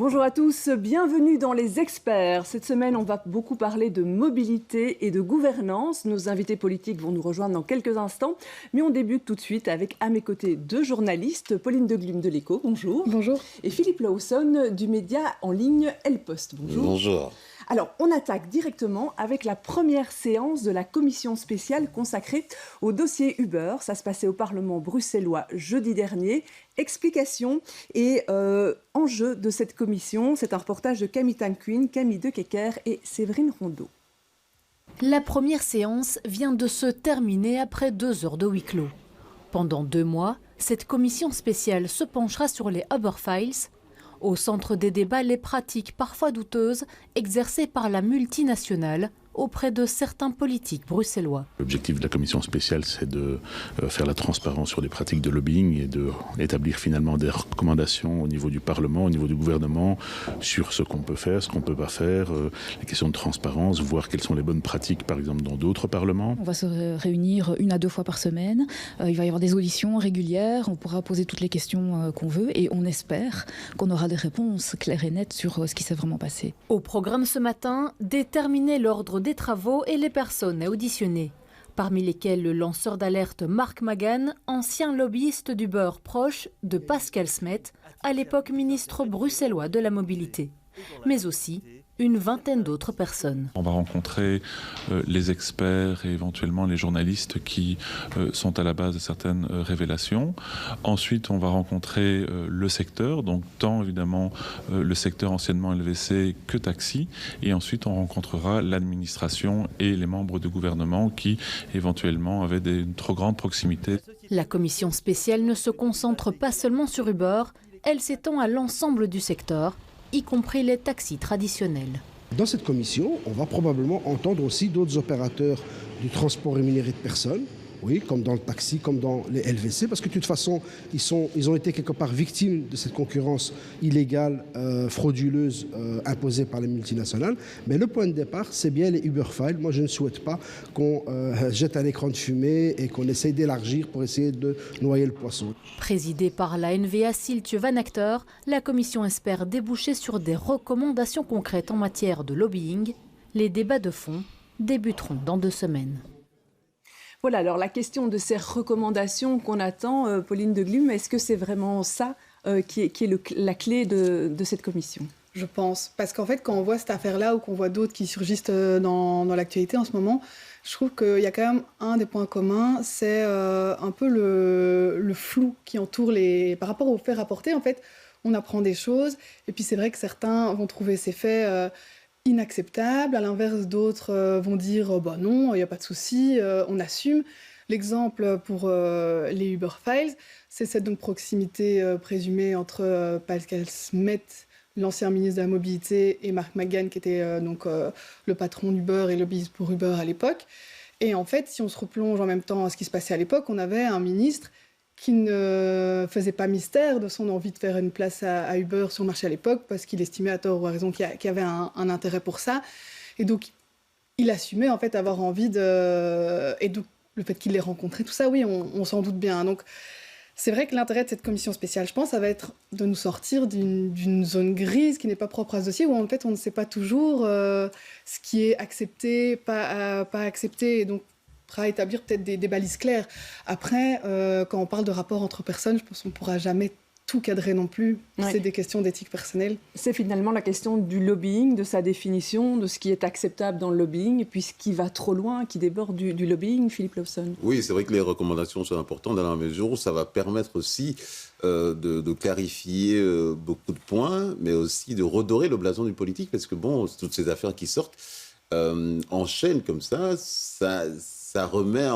Bonjour à tous, bienvenue dans Les Experts. Cette semaine, on va beaucoup parler de mobilité et de gouvernance. Nos invités politiques vont nous rejoindre dans quelques instants. Mais on débute tout de suite avec, à mes côtés, deux journalistes. Pauline Deglume de l'Écho, bonjour. Bonjour. Et Philippe Lawson du média en ligne El Post, bonjour. Bonjour. Alors, on attaque directement avec la première séance de la commission spéciale consacrée au dossier Uber. Ça se passait au Parlement bruxellois jeudi dernier. Explication et enjeu de cette commission. C'est un reportage de Camille Tanquin, Camille Dekekker et Séverine Rondeau. La première séance vient de se terminer après 2 heures de huis clos. Pendant 2 mois, cette commission spéciale se penchera sur les Uber Files. Au centre des débats, les pratiques parfois douteuses exercées par la multinationale auprès de certains politiques bruxellois. L'objectif de la commission spéciale, c'est de faire la transparence sur les pratiques de lobbying et d'établir finalement des recommandations au niveau du Parlement, au niveau du gouvernement, sur ce qu'on peut faire, ce qu'on ne peut pas faire, les questions de transparence, voir quelles sont les bonnes pratiques, par exemple, dans d'autres parlements. On va se réunir 1 à 2 fois par semaine. Il va y avoir des auditions régulières. On pourra poser toutes les questions qu'on veut et on espère qu'on aura des réponses claires et nettes sur ce qui s'est vraiment passé. Au programme ce matin, déterminer l'ordre des travaux et les personnes à auditionner, parmi lesquelles le lanceur d'alerte Mark Magan, ancien lobbyiste d'Uber proche de Pascal Smet, à l'époque ministre bruxellois de la mobilité, mais aussi une vingtaine d'autres personnes. On va rencontrer les experts et éventuellement les journalistes qui sont à la base de certaines révélations. Ensuite, on va rencontrer le secteur, donc tant évidemment le secteur anciennement LVC que taxi. Et ensuite, on rencontrera l'administration et les membres du gouvernement qui éventuellement avaient une trop grande proximité. La commission spéciale ne se concentre pas seulement sur Uber, elle s'étend à l'ensemble du secteur, y compris les taxis traditionnels. Dans cette commission, on va probablement entendre aussi d'autres opérateurs du transport rémunéré de personnes, oui, comme dans le taxi, comme dans les LVC, parce que de toute façon, ils ont été quelque part victimes de cette concurrence illégale, frauduleuse, imposée par les multinationales. Mais le point de départ, c'est bien les Uber Files. Moi, je ne souhaite pas qu'on jette un écran de fumée et qu'on essaye d'élargir pour essayer de noyer le poisson. Présidée par la NVA Siltje Van Acter, la commission espère déboucher sur des recommandations concrètes en matière de lobbying. Les débats de fond débuteront dans 2 semaines. Voilà, alors la question de ces recommandations qu'on attend, Pauline Deglume, est-ce que c'est vraiment ça qui est la clé de cette commission ? Je pense, parce qu'en fait, quand on voit cette affaire-là ou qu'on voit d'autres qui surgissent dans l'actualité en ce moment, je trouve qu'il y a quand même un des points communs, c'est un peu le flou qui entoure par rapport aux faits rapportés. En fait, on apprend des choses, et puis c'est vrai que certains vont trouver ces faits inacceptables. À l'inverse, d'autres vont dire bah non, il n'y a pas de souci, on assume. L'exemple pour les Uber Files, c'est cette donc proximité présumée entre Pascal Smet, l'ancien ministre de la Mobilité, et Mark Magan, qui était le patron d'Uber et lobbyiste pour Uber à l'époque. Et en fait, si on se replonge en même temps à ce qui se passait à l'époque, on avait un ministre qui ne faisait pas mystère de son envie de faire une place à Uber sur le marché à l'époque, parce qu'il estimait à tort ou à raison qu'il y avait un intérêt pour ça. Et donc, il assumait en fait avoir envie de... Et donc, le fait qu'il l'ait rencontré, tout ça, oui, on s'en doute bien. Donc, c'est vrai que l'intérêt de cette commission spéciale, je pense, ça va être de nous sortir d'une zone grise qui n'est pas propre à ce dossier, où en fait, on ne sait pas toujours ce qui est accepté, pas accepté, et donc à établir peut-être des balises claires. Après, quand on parle de rapport entre personnes, je pense qu'on ne pourra jamais tout cadrer non plus. Ouais. C'est des questions d'éthique personnelle. C'est finalement la question du lobbying, de sa définition, de ce qui est acceptable dans le lobbying, et puis ce qui va trop loin, qui déborde du lobbying, Philippe Lawson. Oui, c'est vrai que les recommandations sont importantes dans la mesure où ça va permettre aussi de clarifier beaucoup de points, mais aussi de redorer le blason du politique, parce que bon, toutes ces affaires qui sortent enchaînent comme ça remet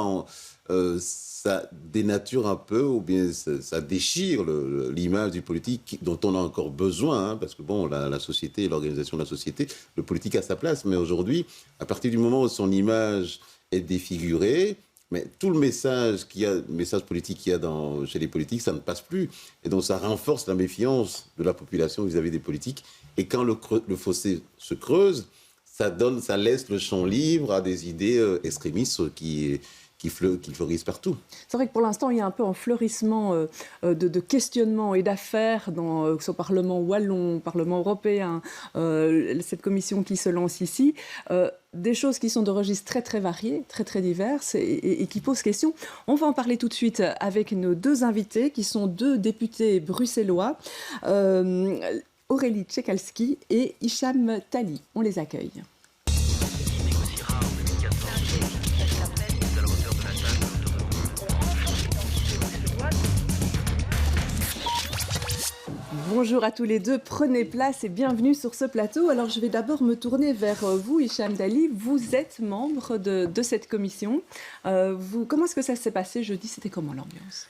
ça dénature un peu, ou bien ça déchire l'image du politique dont on a encore besoin, hein, parce que bon, la société, l'organisation de la société, le politique a sa place, mais aujourd'hui, à partir du moment où son image est défigurée, mais tout le message politique qu'il y a chez les politiques, ça ne passe plus. Et donc ça renforce la méfiance de la population vis-à-vis des politiques. Et quand le fossé se creuse, ça laisse le champ libre à des idées extrémistes qui qui fleurissent partout. C'est vrai que pour l'instant, il y a un peu un fleurissement de questionnements et d'affaires dans ce Parlement wallon, Parlement européen, cette commission qui se lance ici. Des choses qui sont de registres très très variés, très très diverses et qui posent question. On va en parler tout de suite avec nos deux invités qui sont deux députés bruxellois, Aurélie Tchekalski et Hicham Tali. On les accueille. Bonjour à tous les deux, prenez place et bienvenue sur ce plateau. Alors je vais d'abord me tourner vers vous, Hicham Tali. Vous êtes membre de cette commission. Comment est-ce que ça s'est passé jeudi? C'était comment l'ambiance?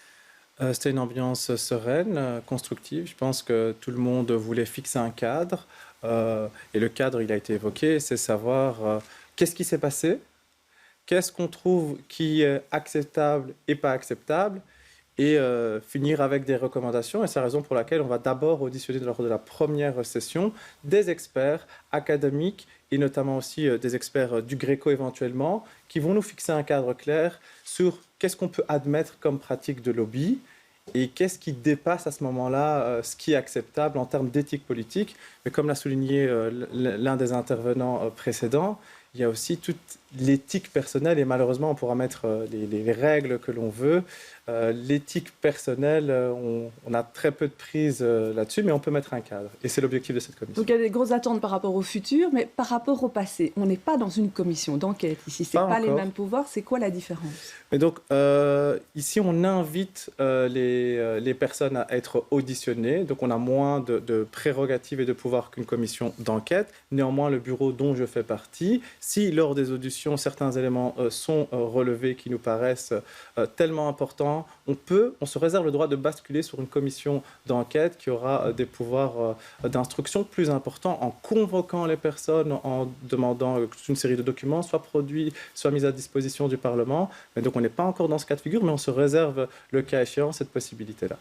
C'était une ambiance sereine, constructive. Je pense que tout le monde voulait fixer un cadre. Et le cadre, il a été évoqué, c'est savoir qu'est-ce qui s'est passé, qu'est-ce qu'on trouve qui est acceptable et pas acceptable, et finir avec des recommandations. Et c'est la raison pour laquelle on va d'abord auditionner lors de la première session des experts académiques et notamment aussi des experts du Gréco éventuellement, qui vont nous fixer un cadre clair sur qu'est-ce qu'on peut admettre comme pratique de lobby et qu'est-ce qui dépasse à ce moment-là ce qui est acceptable en termes d'éthique politique. Mais comme l'a souligné l'un des intervenants précédents, il y a aussi toute l'éthique personnelle et malheureusement on pourra mettre les règles que l'on veut. L'éthique personnelle, on a très peu de prise là-dessus, mais on peut mettre un cadre. Et c'est l'objectif de cette commission. Donc il y a des grosses attentes par rapport au futur, mais par rapport au passé. On n'est pas dans une commission d'enquête ici. Ce n'est pas les mêmes pouvoirs. C'est quoi la différence? Et donc, ici, on invite les personnes à être auditionnées. Donc, on a moins de prérogatives et de pouvoirs qu'une commission d'enquête. Néanmoins, le bureau dont je fais partie, si lors des auditions, certains éléments sont relevés qui nous paraissent tellement importants, on se réserve le droit de basculer sur une commission d'enquête qui aura des pouvoirs d'instruction plus importants en convoquant les personnes, en demandant qu'une série de documents soient produits, soient mis à disposition du Parlement. Mais donc on n'est pas encore dans ce cas de figure, mais on se réserve le cas échéant cette possibilité-là.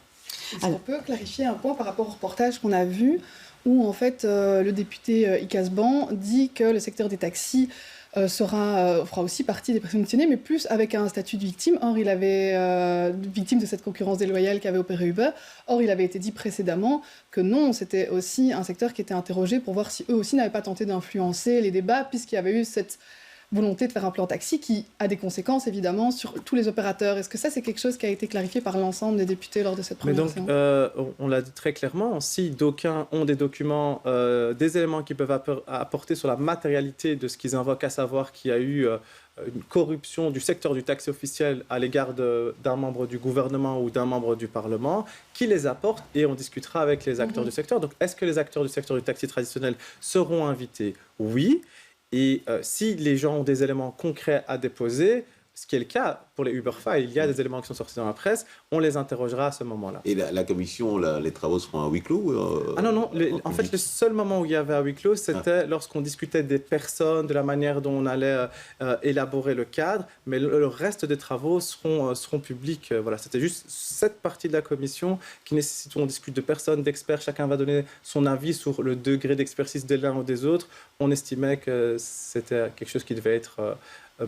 Est-ce qu'on peut clarifier un point par rapport au reportage qu'on a vu où en fait le député Icasban dit que le secteur des taxis fera aussi partie des personnes auditionnées, mais plus avec un statut de victime. Or, il avait victime de cette concurrence déloyale qu'avait opéré Uber. Or, il avait été dit précédemment que non, c'était aussi un secteur qui était interrogé pour voir si eux aussi n'avaient pas tenté d'influencer les débats, puisqu'il y avait eu cette volonté de faire un plan taxi qui a des conséquences évidemment sur tous les opérateurs. Est-ce que ça, c'est quelque chose qui a été clarifié par l'ensemble des députés lors de cette première séance? On l'a dit très clairement, si d'aucuns ont des documents, des éléments qui peuvent apporter sur la matérialité de ce qu'ils invoquent, à savoir qu'il y a eu une corruption du secteur du taxi officiel à l'égard d'un membre du gouvernement ou d'un membre du Parlement, qui les apporte et on discutera avec les acteurs du secteur. Donc, est-ce que les acteurs du secteur du taxi traditionnel seront invités? Oui. Et si les gens ont des éléments concrets à déposer, ce qui est le cas pour les Uber Files, il y a des éléments qui sont sortis dans la presse, on les interrogera à ce moment-là. Et la commission, les travaux seront à huis clos non. En fait, le seul moment où il y avait à huis clos, c'était lorsqu'on discutait des personnes, de la manière dont on allait élaborer le cadre, mais le reste des travaux seront publics. Voilà, c'était juste cette partie de la commission qui nécessite où on discute de personnes, d'experts, chacun va donner son avis sur le degré d'expertise des l'un ou des autres. On estimait que c'était quelque chose qui devait être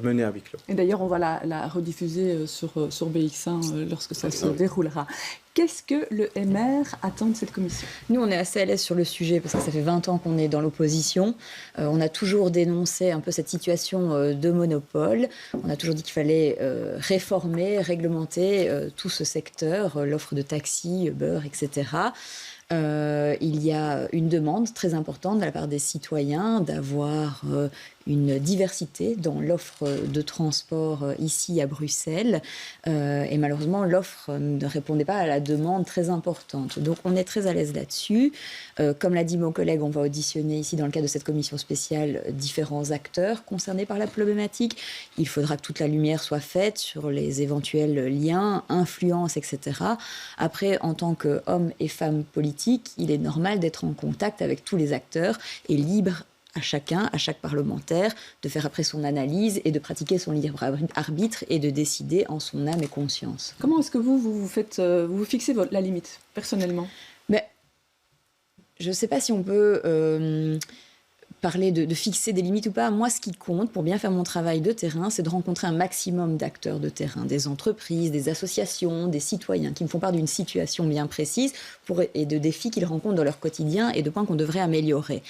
menée à huis clos. Et d'ailleurs, on va la rediffuser sur BX1 lorsque ça se déroulera. Qu'est-ce que le MR attend de cette commission? Nous, on est assez à l'aise sur le sujet parce que ça fait 20 ans qu'on est dans l'opposition. On a toujours dénoncé un peu cette situation de monopole. On a toujours dit qu'il fallait réformer, réglementer tout ce secteur, l'offre de taxi, Uber, etc. Il y a une demande très importante de la part des citoyens d'avoir une diversité dans l'offre de transport ici à Bruxelles. Et malheureusement, l'offre ne répondait pas à la demande très importante. Donc on est très à l'aise là-dessus. Comme l'a dit mon collègue, on va auditionner ici dans le cadre de cette commission spéciale différents acteurs concernés par la problématique. Il faudra que toute la lumière soit faite sur les éventuels liens, influences, etc. Après, en tant qu'hommes et femmes politiques, il est normal d'être en contact avec tous les acteurs et libre à chacun, à chaque parlementaire, de faire après son analyse et de pratiquer son libre arbitre et de décider en son âme et conscience. Comment est-ce que vous fixez la limite, personnellement? Mais je ne sais pas si on peut parler de fixer des limites ou pas. Moi, ce qui compte pour bien faire mon travail de terrain, c'est de rencontrer un maximum d'acteurs de terrain, des entreprises, des associations, des citoyens qui me font part d'une situation bien précise et de défis qu'ils rencontrent dans leur quotidien et de points qu'on devrait améliorer.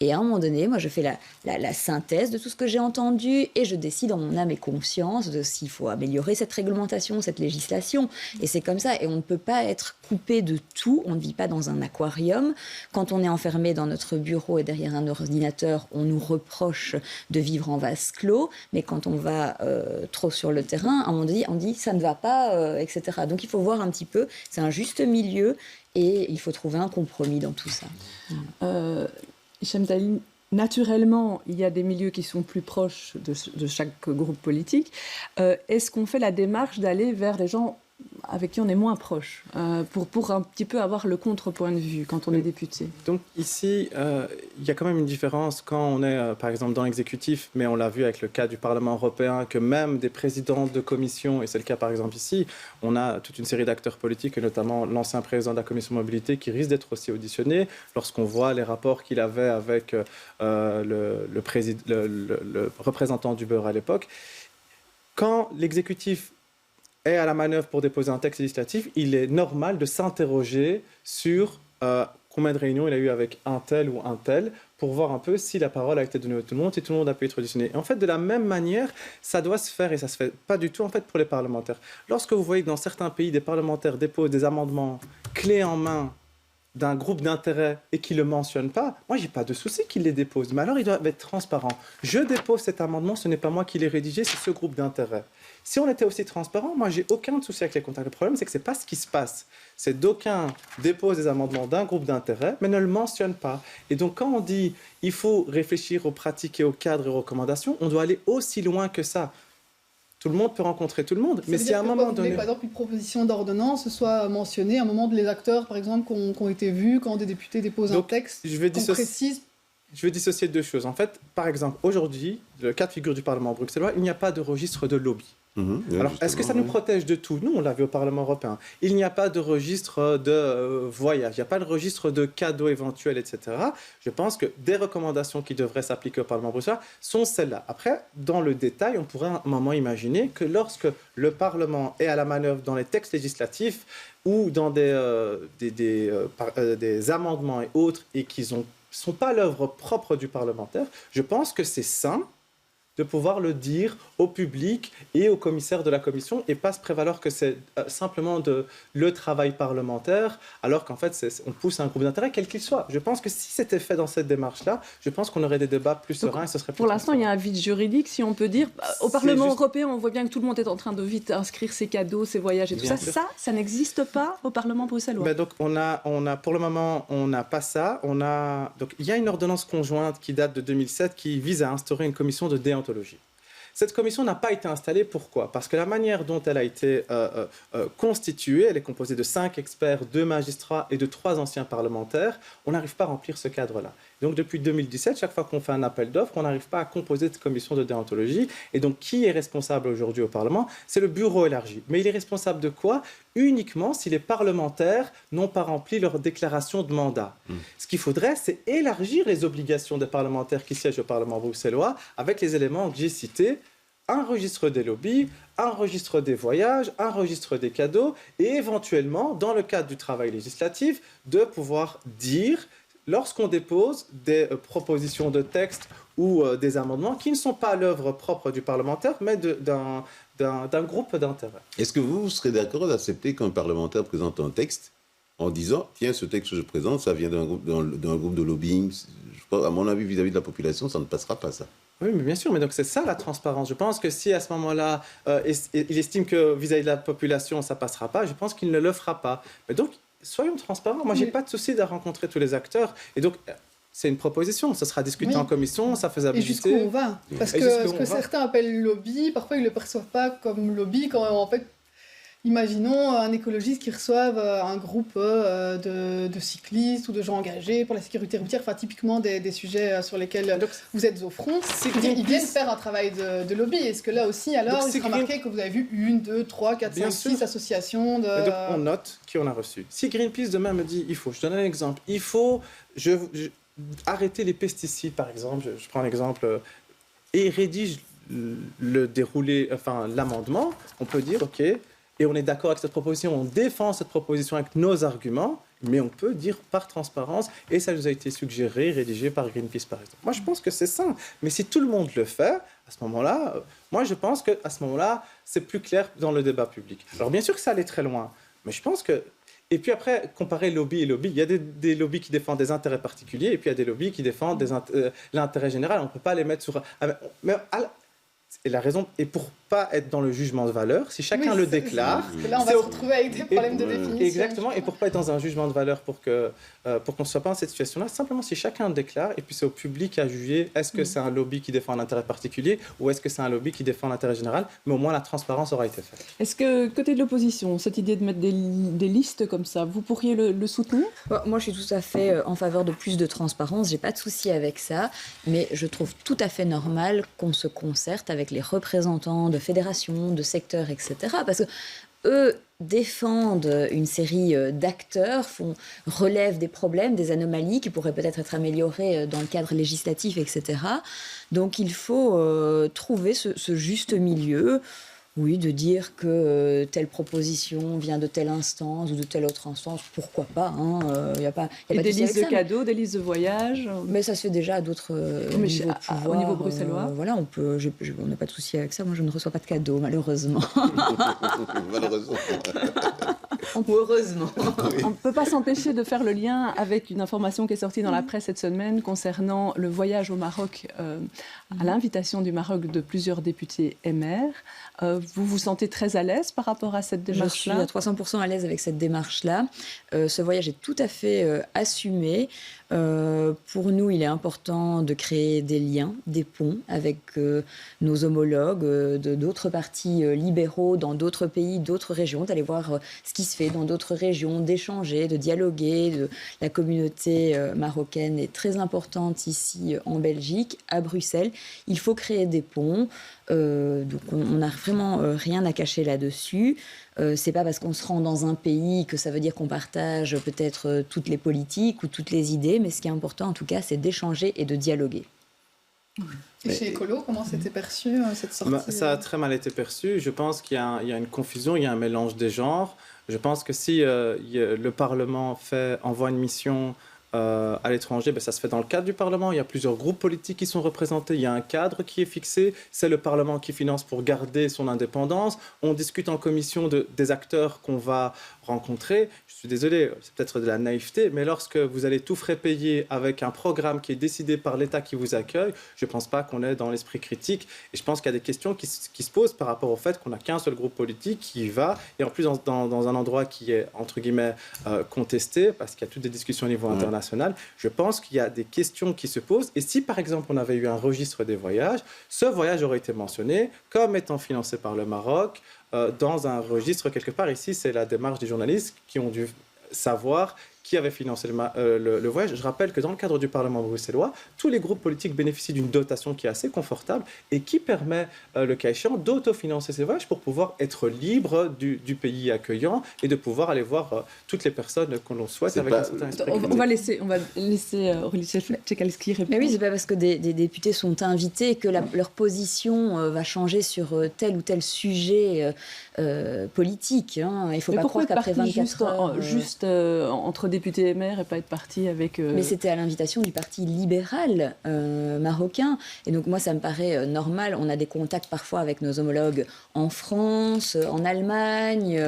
Et à un moment donné, moi, je fais la synthèse de tout ce que j'ai entendu et je décide en mon âme et conscience de s'il faut améliorer cette réglementation, cette législation. Et c'est comme ça. Et on ne peut pas être coupé de tout. On ne vit pas dans un aquarium. Quand on est enfermé dans notre bureau et derrière un ordinateur, on nous reproche de vivre en vase clos. Mais quand on va trop sur le terrain, à un moment donné, on dit ça ne va pas, etc. Donc il faut voir un petit peu. C'est un juste milieu. Et il faut trouver un compromis dans tout ça. Hicham Zahil, naturellement, il y a des milieux qui sont plus proches de chaque groupe politique. Est-ce qu'on fait la démarche d'aller vers des gens avec qui on est moins proche, pour un petit peu avoir le contrepoint de vue quand on est député? Donc ici, il y a quand même une différence quand on est, par exemple, dans l'exécutif, mais on l'a vu avec le cas du Parlement européen, que même des présidents de commission, et c'est le cas par exemple ici, on a toute une série d'acteurs politiques, et notamment l'ancien président de la commission mobilité, qui risque d'être aussi auditionné lorsqu'on voit les rapports qu'il avait avec le représentant d'Uber à l'époque. Quand l'exécutif est à la manœuvre pour déposer un texte législatif, il est normal de s'interroger sur combien de réunions il a eu avec un tel ou un tel, pour voir un peu si la parole a été donnée à tout le monde, si tout le monde a pu être auditionné. Et en fait, de la même manière, ça doit se faire, et ça ne se fait pas du tout en fait, pour les parlementaires. Lorsque vous voyez que dans certains pays, des parlementaires déposent des amendements clés en main d'un groupe d'intérêt et qui ne le mentionne pas, moi, je n'ai pas de souci qu'il les dépose. Mais alors, ils doivent être transparents. Je dépose cet amendement, ce n'est pas moi qui l'ai rédigé, c'est ce groupe d'intérêt. Si on était aussi transparent, moi, j'ai aucun souci avec les contacts. Le problème, c'est que ce n'est pas ce qui se passe. C'est d'aucuns déposent des amendements d'un groupe d'intérêt, mais ne le mentionnent pas. Et donc, quand on dit il faut réfléchir aux pratiques et aux cadres et aux recommandations, on doit aller aussi loin que ça. Tout le monde peut rencontrer tout le monde, mais si à un moment donné... Par exemple, une proposition d'ordonnance soit mentionnée à un moment de les acteurs, par exemple, qui ont été vus, quand des députés déposent un texte, qu'on précise... Je veux dissocier deux choses. En fait, par exemple, aujourd'hui, le cas de figure du Parlement bruxellois, il n'y a pas de registre de lobby. Alors, est-ce que ça nous protège de tout? Nous, on l'a vu au Parlement européen. Il n'y a pas de registre de voyage, il n'y a pas de registre de cadeaux éventuels, etc. Je pense que des recommandations qui devraient s'appliquer au Parlement bruxellois sont celles-là. Après, dans le détail, on pourrait à un moment imaginer que lorsque le Parlement est à la manœuvre dans les textes législatifs ou dans des amendements et autres, et qu'ils ne sont pas l'œuvre propre du parlementaire, je pense que c'est sain de pouvoir le dire au public et au commissaire de la commission et pas se prévaloir que c'est simplement le travail parlementaire, alors qu'en fait, on pousse un groupe d'intérêt, quel qu'il soit. Je pense que si c'était fait dans cette démarche-là, je pense qu'on aurait des débats plus sereins et ce serait plus... Pour l'instant, il y a un vide juridique, si on peut dire. Au Parlement européen, on voit bien que tout le monde est en train de vite inscrire ses cadeaux, ses voyages et tout ça. Ça n'existe pas au Parlement bruxellois. Ben donc, on a, pour le moment, on n'a pas ça. Donc, il y a une ordonnance conjointe qui date de 2007 qui vise à instaurer une commission de déontologie. Cette commission n'a pas été installée. Pourquoi? Parce que la manière dont elle a été constituée, elle est composée de 5 experts, 2 magistrats et de 3 anciens parlementaires. On n'arrive pas à remplir ce cadre-là. Donc depuis 2017, chaque fois qu'on fait un appel d'offres, on n'arrive pas à composer cette commission de déontologie. Et donc qui est responsable aujourd'hui au Parlement? C'est le bureau élargi. Mais il est responsable de quoi? Uniquement si les parlementaires n'ont pas rempli leur déclaration de mandat. Ce qu'il faudrait, c'est élargir les obligations des parlementaires qui siègent au Parlement bruxellois avec les éléments que j'ai cités: un registre des lobbies, un registre des voyages, un registre des cadeaux, et éventuellement, dans le cadre du travail législatif, de pouvoir dire, lorsqu'on dépose des propositions de texte ou des amendements qui ne sont pas l'œuvre propre du parlementaire, mais d'un groupe d'intérêt. Est-ce que vous serez d'accord d'accepter qu'un parlementaire présente un texte en disant « Tiens, ce texte que je présente, ça vient d'un groupe de lobbying ». À mon avis, vis-à-vis de la population, ça ne passera pas, ça. Oui, mais bien sûr, mais donc c'est ça la transparence. Je pense que si à ce moment-là, il estime que vis-à-vis de la population, ça ne passera pas, je pense qu'il ne le fera pas. Mais donc, soyons transparents. Moi, je n'ai pas de souci de rencontrer tous les acteurs. Et donc, c'est une proposition. Ça sera discuté en commission, sa faisabilité. Et jusqu'où on va? Parce que ce que certains appellent lobby, parfois, ils ne le perçoivent pas comme lobby quand, en fait, imaginons un écologiste qui reçoive un groupe de cyclistes ou de gens engagés pour la sécurité routière, enfin typiquement des sujets sur lesquels vous êtes au front. Ils viennent faire un travail de lobby. Est-ce que là aussi, alors, il sera marqué que vous avez vu 1, 2, 3, 4, 5, 6 associations de... Et donc on note qui on a reçu. Si Greenpeace demain me dit, je donne un exemple, arrêter les pesticides, par exemple, je prends l'exemple, et rédige le déroulé, enfin l'amendement, on peut dire, OK, et on est d'accord avec cette proposition, on défend cette proposition avec nos arguments, mais on peut dire par transparence, et ça nous a été suggéré, rédigé par Greenpeace, par exemple. Moi, je pense que c'est ça. Mais si tout le monde le fait, à ce moment-là, moi, je pense qu'à ce moment-là, c'est plus clair dans le débat public. Alors, bien sûr que ça allait très loin, mais je pense que... Et puis après, comparer lobby et lobby, il y a des lobbies qui défendent des intérêts particuliers, et puis il y a des lobbies qui défendent l'intérêt général. On ne peut pas les mettre sur... Et la raison, et pour pas être dans le jugement de valeur, si chacun le déclare... Là, on va se retrouver avec des problèmes de définition. Exactement, et pour pas être dans un jugement de valeur, pour qu'on ne soit pas dans cette situation-là, simplement si chacun le déclare, et puis c'est au public à juger, est-ce que c'est un lobby qui défend un intérêt particulier, ou est-ce que c'est un lobby qui défend l'intérêt général, mais au moins la transparence aura été faite. Est-ce que, côté de l'opposition, cette idée de mettre des listes comme ça, vous pourriez le soutenir ? Moi, je suis tout à fait en faveur de plus de transparence, j'ai pas de souci avec ça, mais je trouve tout à fait normal qu'on se concerte avec les représentants de fédérations, de secteurs, etc. Parce que eux défendent une série d'acteurs, relèvent des problèmes, des anomalies qui pourraient peut-être être améliorées dans le cadre législatif, etc. Donc il faut trouver ce juste milieu. Oui, de dire que telle proposition vient de telle instance ou de telle autre instance, pourquoi pas, y a pas et des listes de cadeaux, des listes de voyages. Mais ça se fait déjà à d'autres niveaux de pouvoir. Au niveau bruxellois. Voilà, on n'a pas de souci avec ça. Moi, je ne reçois pas de cadeaux, malheureusement. Malheureusement. Heureusement. On ne peut pas s'empêcher de faire le lien avec une information qui est sortie dans la presse cette semaine concernant le voyage au Maroc, à l'invitation du Maroc de plusieurs députés et maires. Vous vous sentez très à l'aise par rapport à cette démarche-là ? Je suis à 300% à l'aise avec cette démarche-là. Ce voyage est tout à fait assumé. Pour nous, il est important de créer des liens, des ponts avec nos homologues d'autres partis libéraux dans d'autres pays, d'autres régions, d'aller voir ce qui se fait dans d'autres régions, d'échanger, de dialoguer. La communauté marocaine est très importante ici en Belgique, à Bruxelles. Il faut créer des ponts. Donc on n'a vraiment rien à cacher là-dessus. C'est pas parce qu'on se rend dans un pays que ça veut dire qu'on partage peut-être toutes les politiques ou toutes les idées, mais ce qui est important en tout cas, c'est d'échanger et de dialoguer. Et chez Écolo, comment c'était perçu cette sortie ? Ça a très mal été perçu. Je pense qu'il y a une confusion, il y a un mélange des genres. Je pense que si le Parlement envoie une mission à l'étranger, ça se fait dans le cadre du Parlement. Il y a plusieurs groupes politiques qui sont représentés. Il y a un cadre qui est fixé. C'est le Parlement qui finance pour garder son indépendance. On discute en commission des acteurs qu'on va rencontrer. Je suis désolé, c'est peut-être de la naïveté, mais lorsque vous allez tout frais payer avec un programme qui est décidé par l'État qui vous accueille, je ne pense pas qu'on est dans l'esprit critique. Et je pense qu'il y a des questions qui se posent par rapport au fait qu'on n'a qu'un seul groupe politique qui y va, et en plus dans un endroit qui est, entre guillemets, contesté, parce qu'il y a toutes des discussions au niveau international. Je pense qu'il y a des questions qui se posent. Et si, par exemple, on avait eu un registre des voyages, ce voyage aurait été mentionné comme étant financé par le Maroc, dans un registre quelque part. Ici, c'est la démarche des journalistes qui ont dû savoir qui avait financé le voyage. Je rappelle que dans le cadre du Parlement bruxellois, tous les groupes politiques bénéficient d'une dotation qui est assez confortable et qui permet, le cas échéant, d'autofinancer ces voyages pour pouvoir être libre du pays accueillant et de pouvoir aller voir toutes les personnes que l'on souhaite avec un certain esprit. On va laisser Aurélie Tchaikalski répondre. Mais oui, c'est pas parce que des députés sont invités que leur position va changer sur tel ou tel sujet politique. Il ne faut pas croire qu'après 24 heures... juste entre députés et maires et pas être parti avec... Mais c'était à l'invitation du parti libéral marocain. Et donc moi, ça me paraît normal. On a des contacts parfois avec nos homologues en France, en Allemagne,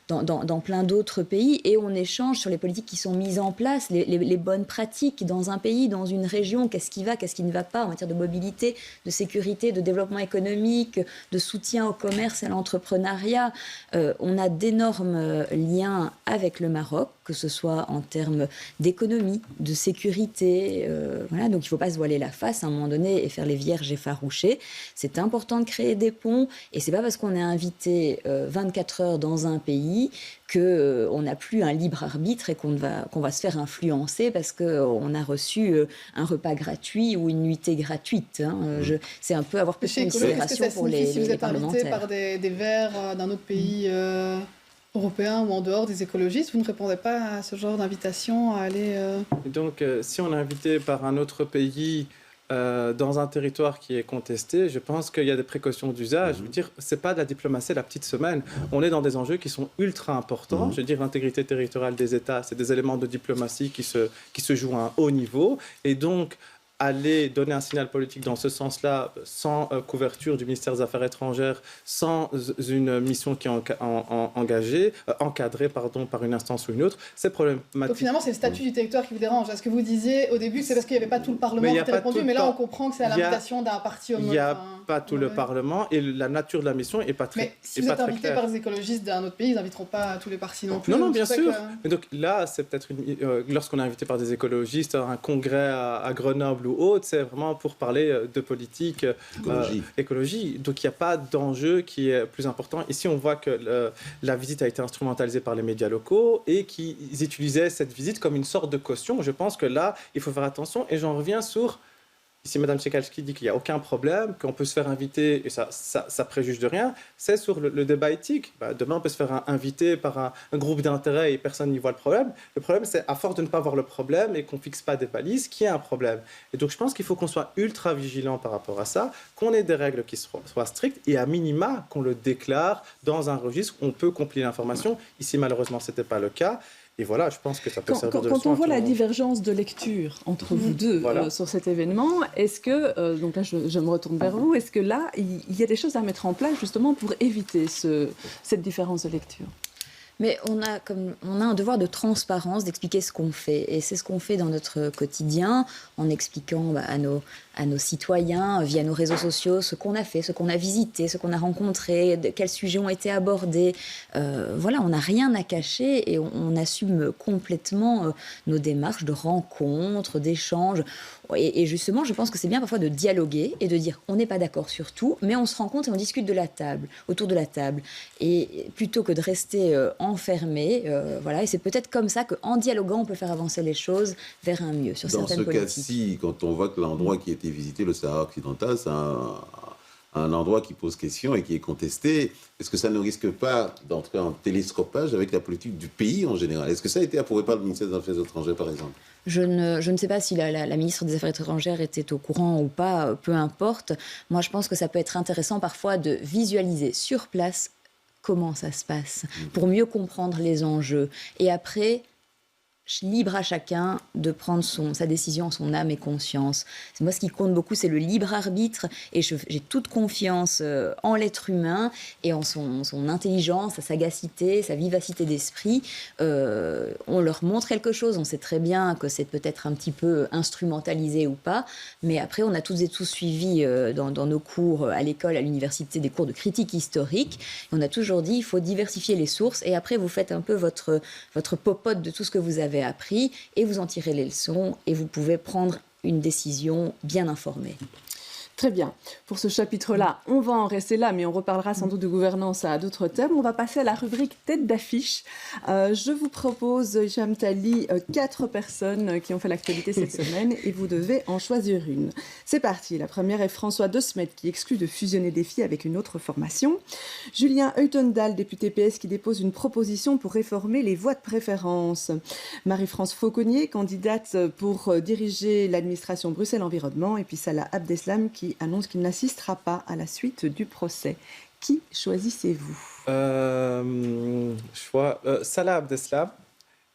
dans plein d'autres pays. Et on échange sur les politiques qui sont mises en place, les bonnes pratiques dans un pays, dans une région. Qu'est-ce qui va, qu'est-ce qui ne va pas en matière de mobilité, de sécurité, de développement économique, de soutien au commerce et à l'entrepreneuriat. On a d'énormes liens avec le Maroc, que ce soit en termes d'économie, de sécurité. Voilà. Donc il ne faut pas se voiler la face à un moment donné et faire les vierges effarouchées. C'est important de créer des ponts. Et ce n'est pas parce qu'on est invité 24 heures dans un pays qu'on n'a plus un libre arbitre et qu'on va se faire influencer parce qu'on a reçu un repas gratuit ou une nuitée gratuite. C'est un peu avoir plus de considération pour les parlementaires. Si vous êtes invité par des Verts d'un autre pays européens ou en dehors des écologistes, vous ne répondez pas à ce genre d'invitation à aller... Et donc, si on est invité par un autre pays dans un territoire qui est contesté, je pense qu'il y a des précautions d'usage. Je veux dire, c'est pas de la diplomatie la petite semaine. On est dans des enjeux qui sont ultra importants. Je veux dire, l'intégrité territoriale des États, c'est des éléments de diplomatie qui se jouent à un haut niveau. Et donc, aller donner un signal politique dans ce sens-là, sans couverture du ministère des Affaires étrangères, sans une mission qui est encadrée par une instance ou une autre, c'est problématique. Donc finalement, c'est le statut du territoire qui vous dérange. Est-ce que vous disiez au début que c'est parce qu'il n'y avait pas tout le Parlement qui était répondu, mais là on comprend que c'est à l'invitation d'un parti homologue. Il n'y a pas tout le Parlement et la nature de la mission n'est pas très claire. Mais si vous êtes invité par des écologistes d'un autre pays, ils n'inviteront pas tous les partis non plus. Non, bien sûr. Mais donc là, c'est peut-être lorsqu'on est invité par des écologistes à un congrès à Grenoble ou autre, c'est vraiment pour parler de politique, écologie. Donc il n'y a pas d'enjeu qui est plus important. Ici, on voit que la visite a été instrumentalisée par les médias locaux et qu'ils utilisaient cette visite comme une sorte de caution. Je pense que là, il faut faire attention. Et j'en reviens sur... Ici, Mme Tchekalski dit qu'il n'y a aucun problème, qu'on peut se faire inviter, et ça préjuge de rien. C'est sur le débat éthique. Demain, on peut se faire inviter par un groupe d'intérêt et personne n'y voit le problème. Le problème, c'est à force de ne pas voir le problème et qu'on ne fixe pas des balises, qu'il y a un problème. Et donc, je pense qu'il faut qu'on soit ultra vigilant par rapport à ça, qu'on ait des règles qui soient strictes et à minima, qu'on le déclare dans un registre où on peut compiler l'information. Ici, malheureusement, ce n'était pas le cas. Et voilà, je pense que ça peut servir de leçon. Quand on voit la divergence de lecture entre vous deux sur cet événement, est-ce que, donc là je me retourne vers vous, est-ce que là il y a des choses à mettre en place justement pour éviter cette différence de lecture ? Mais on a un devoir de transparence, d'expliquer ce qu'on fait. Et c'est ce qu'on fait dans notre quotidien, en expliquant à nos citoyens, via nos réseaux sociaux, ce qu'on a fait, ce qu'on a visité, ce qu'on a rencontré, quels sujets ont été abordés. Voilà, on n'a rien à cacher et on assume complètement nos démarches de rencontres, d'échanges. Et justement, je pense que c'est bien parfois de dialoguer et de dire on n'est pas d'accord sur tout, mais on se rencontre et on discute autour de la table. Et plutôt que de rester enfermé, voilà. Et c'est peut-être comme ça qu'en dialoguant, on peut faire avancer les choses vers un mieux sur certaines politiques. Dans ce cas-ci, quand on voit que l'endroit qui a été visité, le Sahara occidental, c'est un endroit qui pose question et qui est contesté, est-ce que ça ne risque pas d'entrer en télescopage avec la politique du pays en général ? Est-ce que ça a été approuvé par le ministère des Affaires étrangères, par exemple ? Je ne sais pas si la ministre des Affaires étrangères était au courant ou pas, peu importe. Moi, je pense que ça peut être intéressant parfois de visualiser sur place comment ça se passe, pour mieux comprendre les enjeux. Et après, libre à chacun de prendre sa décision en son âme et conscience. Moi, ce qui compte beaucoup, c'est le libre arbitre. Et j'ai toute confiance en l'être humain et en son intelligence, sa sagacité, sa vivacité d'esprit. On leur montre quelque chose. On sait très bien que c'est peut-être un petit peu instrumentalisé ou pas. Mais après, on a toutes et tous suivi dans nos cours à l'école, à l'université, des cours de critique historique. On a toujours dit, il faut diversifier les sources. Et après, vous faites un peu votre popote de tout ce que vous avez appris et vous en tirez les leçons et vous pouvez prendre une décision bien informée. Très bien. Pour ce chapitre-là, on va en rester là, mais on reparlera sans doute de gouvernance à d'autres thèmes. On va passer à la rubrique tête d'affiche. Je vous propose, Hicham Tali, 4 personnes qui ont fait l'actualité cette semaine et vous devez en choisir une. C'est parti. La première est François De Smet qui exclut de fusionner des filles avec une autre formation. Julien Heutendal, député PS, qui dépose une proposition pour réformer les voies de préférence. Marie-France Fauconnier, candidate pour diriger l'administration Bruxelles Environnement. Et puis Salah Abdeslam qui annonce qu'il n'assistera pas à la suite du procès. Qui choisissez-vous ? Salah Abdeslam.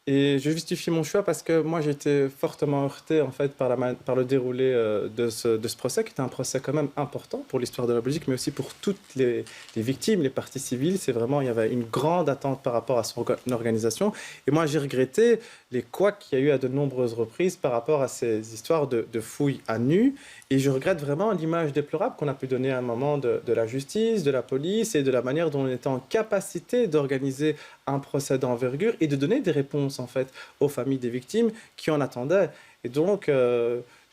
Et je justifie mon choix parce que moi, j'ai été fortement heurté en fait, par le déroulé de ce procès, qui était un procès quand même important pour l'histoire de la Belgique, mais aussi pour toutes les victimes, les parties civiles. C'est vraiment, il y avait une grande attente par rapport à son organisation. Et moi, j'ai regretté les couacs qu'il y a eu à de nombreuses reprises par rapport à ces histoires de fouilles à nu. Et je regrette vraiment l'image déplorable qu'on a pu donner à un moment de la justice, de la police et de la manière dont on était en capacité d'organiser un procès d'envergure et de donner des réponses en fait aux familles des victimes qui en attendaient. Et donc,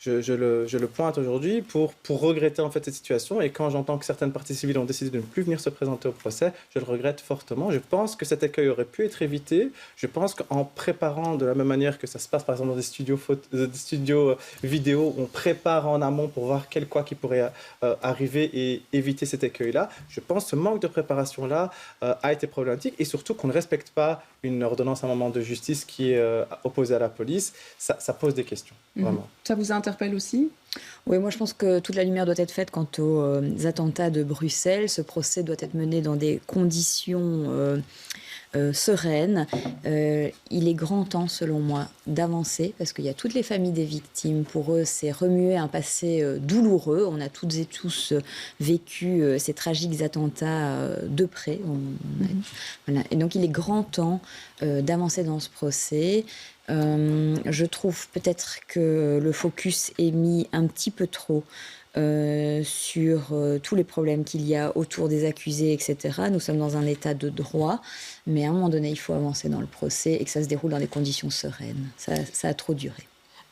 je le pointe aujourd'hui pour regretter en fait cette situation. Et quand j'entends que certaines parties civiles ont décidé de ne plus venir se présenter au procès, je le regrette fortement. Je pense que cet écueil aurait pu être évité. Je pense qu'en préparant de la même manière que ça se passe par exemple dans des studios vidéo, on prépare en amont pour voir quel quoi qui pourrait arriver et éviter cet écueil-là. Je pense que ce manque de préparation-là a été problématique et surtout qu'on ne respecte pas une ordonnance à un moment de justice qui est opposée à la police. Ça pose des questions, vraiment. Ça vous interpelle aussi ? Oui, moi je pense que toute la lumière doit être faite quant aux attentats de Bruxelles. Ce procès doit être mené dans des conditions sereines. Il est grand temps, selon moi, d'avancer parce qu'il y a toutes les familles des victimes. Pour eux, c'est remuer un passé douloureux. On a toutes et tous vécu ces tragiques attentats de près. Voilà. Et donc, il est grand temps d'avancer dans ce procès. Je trouve peut-être que le focus est mis un petit peu trop sur tous les problèmes qu'il y a autour des accusés, etc. Nous sommes dans un état de droit, mais à un moment donné, il faut avancer dans le procès et que ça se déroule dans des conditions sereines. Ça a trop duré.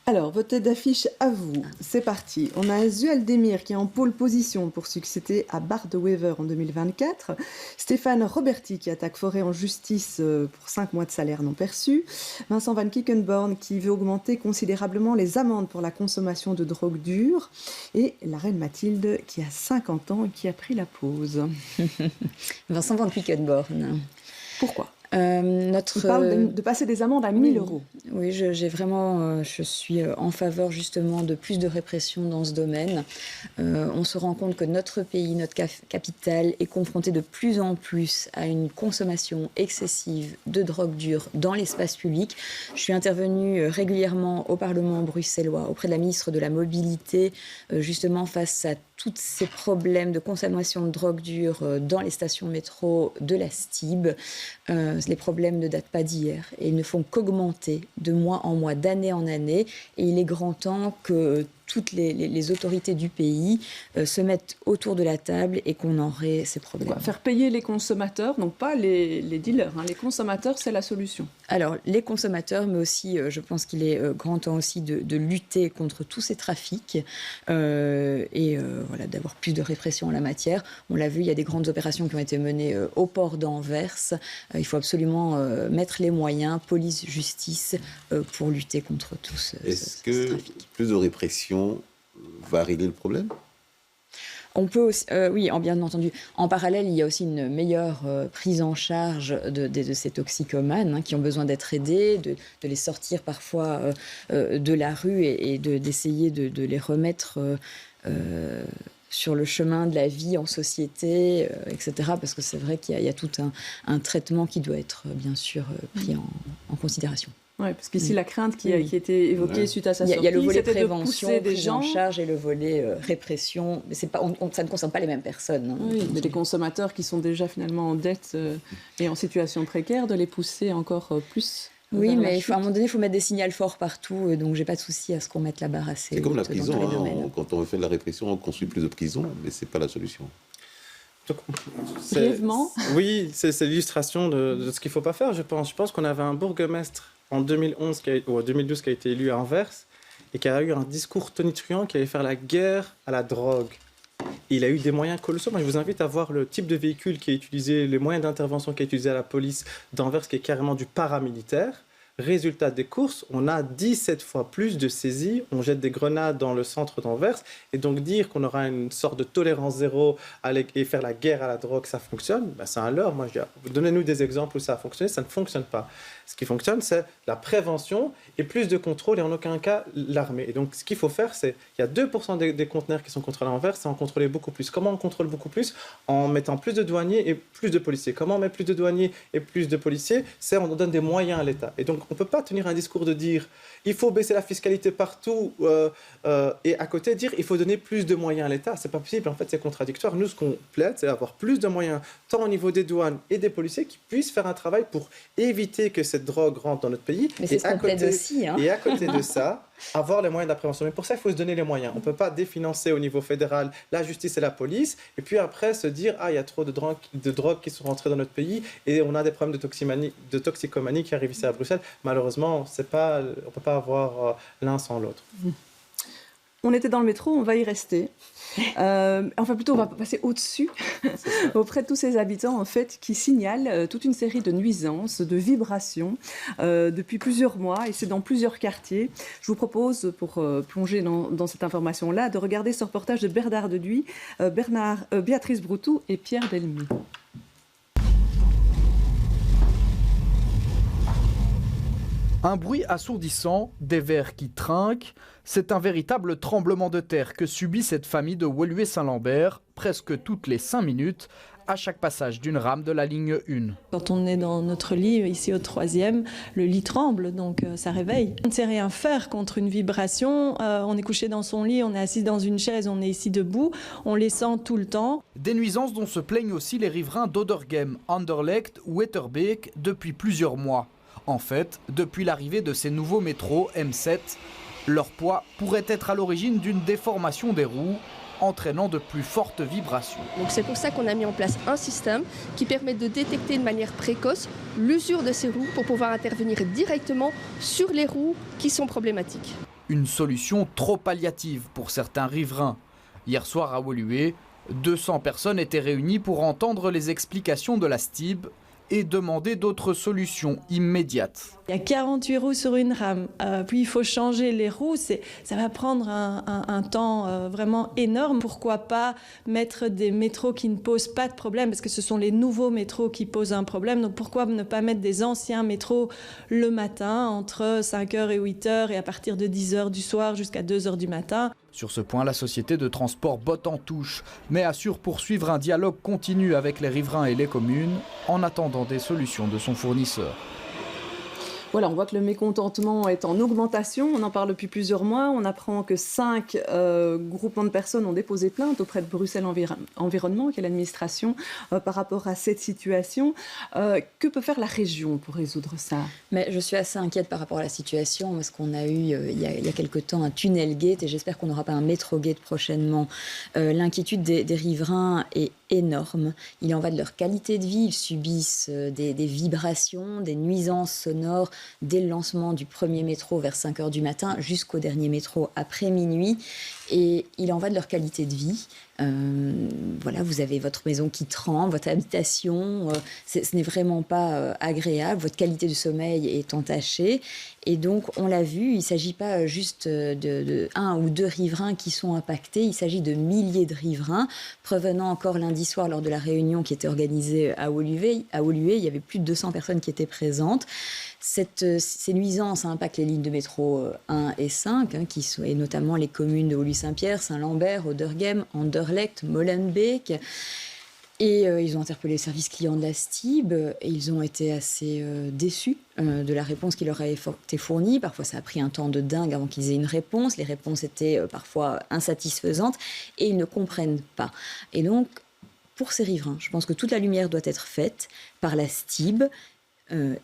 Alors, votre tête d'affiche à vous, c'est parti. On a Zuel Demir qui est en pole position pour succéder à Bart de Wever en 2024. Stéphane Roberti qui attaque Forêt en justice pour 5 mois de salaire non perçu. Vincent Van Quickenborn qui veut augmenter considérablement les amendes pour la consommation de drogue dure. Et la reine Mathilde qui a 50 ans et qui a pris la pause. Vincent Van Quickenborn. Pourquoi ? Il parle de passer des amendes à 1 000 euros. Oui, je suis en faveur justement de plus de répression dans ce domaine. On se rend compte que notre pays, notre capitale, est confronté de plus en plus à une consommation excessive de drogue dure dans l'espace public. Je suis intervenue régulièrement au Parlement bruxellois auprès de la ministre de la Mobilité, justement face à tous ces problèmes de consommation de drogue dure dans les stations métro de la STIB. Les problèmes ne datent pas d'hier et ils ne font qu'augmenter de mois en mois, d'année en année. Et il est grand temps que toutes les autorités du pays se mettent autour de la table et qu'on en règle ces problèmes. Faire payer les consommateurs, donc pas les dealers. Les consommateurs, c'est la solution. Alors, les consommateurs, mais aussi, je pense qu'il est grand temps aussi de lutter contre tous ces trafics et d'avoir plus de répression en la matière. On l'a vu, il y a des grandes opérations qui ont été menées au port d'Anvers. Il faut absolument mettre les moyens, police, justice, pour lutter contre tout ce trafic. Est-ce que plus de répression va régler le problème ? On peut aussi, oui, bien entendu. En parallèle, il y a aussi une meilleure prise en charge de ces toxicomanes qui ont besoin d'être aidés, de les sortir parfois de la rue et d'essayer de les remettre sur le chemin de la vie en société, etc. Parce que c'est vrai qu'il y a tout un traitement qui doit être, bien sûr, pris en considération. Oui, parce qu'ici, la crainte qui a été évoquée suite à sa sortie, il y a le volet c'était prévention, de pousser des prise gens en charge et le volet répression. Mais ça ne concerne pas les mêmes personnes. Hein. Oui, mais les consommateurs qui sont déjà finalement en dette et en situation précaire, de les pousser encore plus. Oui, mais à un moment donné, il faut mettre des signaux forts partout. Donc, j'ai pas de souci à ce qu'on mette la barre assez haute. C'est comme la prison. Dans tous les domaines. Quand on fait de la répression, on construit plus de prisons, mais c'est pas la solution. Brièvement. Oui, c'est l'illustration de ce qu'il ne faut pas faire, je pense. Je pense qu'on avait un bourgmestre en 2012 qui a été élu à Anvers et qui a eu un discours tonitruant qui allait faire la guerre à la drogue. Et il a eu des moyens colossaux. Moi, je vous invite à voir le type de véhicule qui est utilisé, les moyens d'intervention qui est utilisé à la police d'Anvers, qui est carrément du paramilitaire. Résultat des courses, on a 17 fois plus de saisies, on jette des grenades dans le centre d'Anvers, et donc dire qu'on aura une sorte de tolérance zéro et faire la guerre à la drogue, ça fonctionne, c'est un leurre. Moi, je dis, donnez-nous des exemples où ça a fonctionné, ça ne fonctionne pas. Ce qui fonctionne, c'est la prévention et plus de contrôle, et en aucun cas l'armée. Et donc, ce qu'il faut faire, c'est il y a 2% des conteneurs qui sont contrôlés à Anvers, c'est en contrôler beaucoup plus. Comment on contrôle beaucoup plus ? En mettant plus de douaniers et plus de policiers. Comment on met plus de douaniers et plus de policiers ? C'est on donne des moyens à l'État. Et donc, on ne peut pas tenir un discours de dire il faut baisser la fiscalité partout et à côté dire il faut donner plus de moyens à l'État. C'est pas possible, en fait, c'est contradictoire. Nous, ce qu'on plaide, c'est avoir plus de moyens, tant au niveau des douanes et des policiers, qui puissent faire un travail pour éviter que cette drogue rentre dans notre pays. Mais c'est ce qu'on plaide aussi. Hein. Et à côté de ça, avoir les moyens de la prévention. Mais pour ça, il faut se donner les moyens. On ne peut pas définancer au niveau fédéral la justice et la police, et puis après se dire il y a trop de drogues qui sont rentrées dans notre pays, et on a des problèmes de toxicomanie qui arrivent ici à Bruxelles. Malheureusement, on ne peut pas avoir l'un sans l'autre. On était dans le métro, on va y rester. Enfin plutôt on va passer au-dessus auprès de tous ces habitants en fait qui signalent toute une série de nuisances, de vibrations depuis plusieurs mois et c'est dans plusieurs quartiers. Je vous propose pour plonger dans cette information-là de regarder ce reportage de Bernard Deduy, Béatrice Broutou et Pierre Delmy. Un bruit assourdissant, des verres qui trinquent, c'est un véritable tremblement de terre que subit cette famille de Woluwe-Saint-Lambert presque toutes les 5 minutes à chaque passage d'une rame de la ligne 1. Quand on est dans notre lit, ici au 3e, le lit tremble, donc ça réveille. On ne sait rien faire contre une vibration, on est couché dans son lit, on est assis dans une chaise, on est ici debout, on les sent tout le temps. Des nuisances dont se plaignent aussi les riverains d'Oderghem, Anderlecht ou Etterbeek depuis plusieurs mois. En fait, depuis l'arrivée de ces nouveaux métros M7, leur poids pourrait être à l'origine d'une déformation des roues, entraînant de plus fortes vibrations. Donc c'est pour ça qu'on a mis en place un système qui permet de détecter de manière précoce l'usure de ces roues pour pouvoir intervenir directement sur les roues qui sont problématiques. Une solution trop palliative pour certains riverains. Hier soir à Woluwe, 200 personnes étaient réunies pour entendre les explications de la STIB et demander d'autres solutions immédiates. Il y a 48 roues sur une rame, puis il faut changer les roues, ça va prendre un temps vraiment énorme. Pourquoi pas mettre des métros qui ne posent pas de problème, parce que ce sont les nouveaux métros qui posent un problème, donc pourquoi ne pas mettre des anciens métros le matin, entre 5h et 8h, et à partir de 10h du soir jusqu'à 2h du matin. Sur ce point, la société de transport botte en touche, mais assure poursuivre un dialogue continu avec les riverains et les communes, en attendant des solutions de son fournisseur. Voilà, on voit que le mécontentement est en augmentation. On en parle depuis plusieurs mois. On apprend que 5 groupements de personnes ont déposé plainte auprès de Bruxelles Environnement, qui est l'administration, par rapport à cette situation. Que peut faire la région pour résoudre ça ? Mais je suis assez inquiète par rapport à la situation, parce qu'on a eu il y a quelque temps un tunnel gate, et j'espère qu'on n'aura pas un métro gate prochainement. L'inquiétude des riverains est énorme. Il en va de leur qualité de vie. Ils subissent des vibrations, des nuisances sonores dès le lancement du premier métro vers 5h du matin jusqu'au dernier métro après minuit. Et il en va de leur qualité de vie. Voilà, vous avez votre maison qui tremble, votre habitation, ce n'est vraiment pas agréable, votre qualité de sommeil est entachée. Et donc, on l'a vu, il ne s'agit pas juste de 1 ou 2 riverains qui sont impactés, il s'agit de milliers de riverains. Prevenant encore lundi soir lors de la réunion qui était organisée à Woluwe, il y avait plus de 200 personnes qui étaient présentes. Ces nuisances impactent les lignes de métro 1 et 5, et notamment les communes de Woluwe-Saint-Pierre, Saint-Lambert, Oderghem, Anderlecht, Molenbeek. Et ils ont interpellé les services clients de la STIB et ils ont été assez déçus de la réponse qui leur a été fournie. Parfois, ça a pris un temps de dingue avant qu'ils aient une réponse. Les réponses étaient parfois insatisfaisantes et ils ne comprennent pas. Et donc, pour ces riverains, je pense que toute la lumière doit être faite par la STIB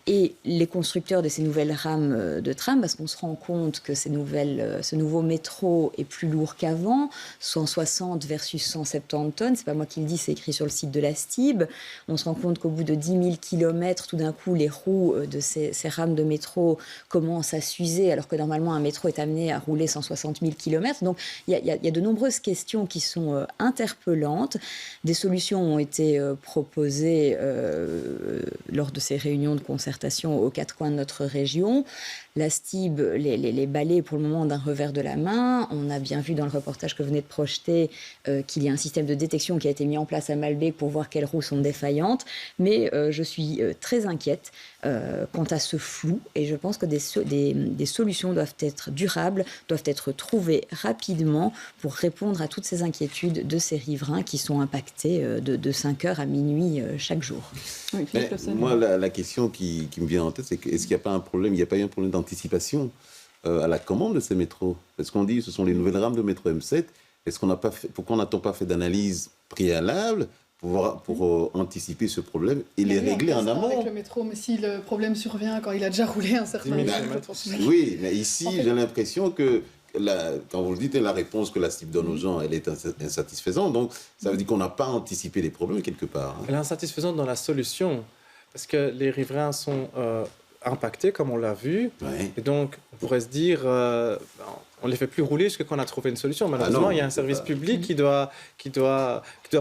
et les constructeurs de ces nouvelles rames de tram, parce qu'on se rend compte que ce nouveau métro est plus lourd qu'avant, 160 versus 170 tonnes, c'est pas moi qui le dis, c'est écrit sur le site de la STIB. On se rend compte qu'au bout de 10 000 km, tout d'un coup, les roues de ces rames de métro commencent à s'user, alors que normalement un métro est amené à rouler 160 000 km. Donc il y a de nombreuses questions qui sont interpellantes. Des solutions ont été proposées lors de ces réunions de concertation aux 4 coins de notre région. La STIB les balaye pour le moment d'un revers de la main. On a bien vu dans le reportage que vous venez de projeter qu'il y a un système de détection qui a été mis en place à Malbec pour voir quelles roues sont défaillantes. Mais je suis très inquiète quant à ce flou et je pense que des solutions doivent être durables, doivent être trouvées rapidement pour répondre à toutes ces inquiétudes de ces riverains qui sont impactés de 5h à minuit chaque jour. Oui, moi, la question qui me vient en tête, c'est est-ce qu'il n'y a pas un problème, il n'y a pas eu un problème d'anticipation à la commande de ces métros? Parce qu'on dit que ce sont les nouvelles rames de métro M7. Pourquoi on n'a-t-on pas fait d'analyse préalable pour anticiper ce problème et les régler en amont? Avec le métro, mais si le problème survient quand il a déjà roulé un certain nombre de... Oui, mais ici, j'ai l'impression que quand vous le dites, la réponse que la STIB donne aux gens, elle est insatisfaisante. Donc, ça veut dire qu'on n'a pas anticipé les problèmes quelque part. Elle est insatisfaisante dans la solution, parce que les riverains sont impactés, comme on l'a vu. Ouais. Et donc, on pourrait se dire, on ne les fait plus rouler jusqu'à qu'on a trouvé une solution. Malheureusement, il y a un service public qui doit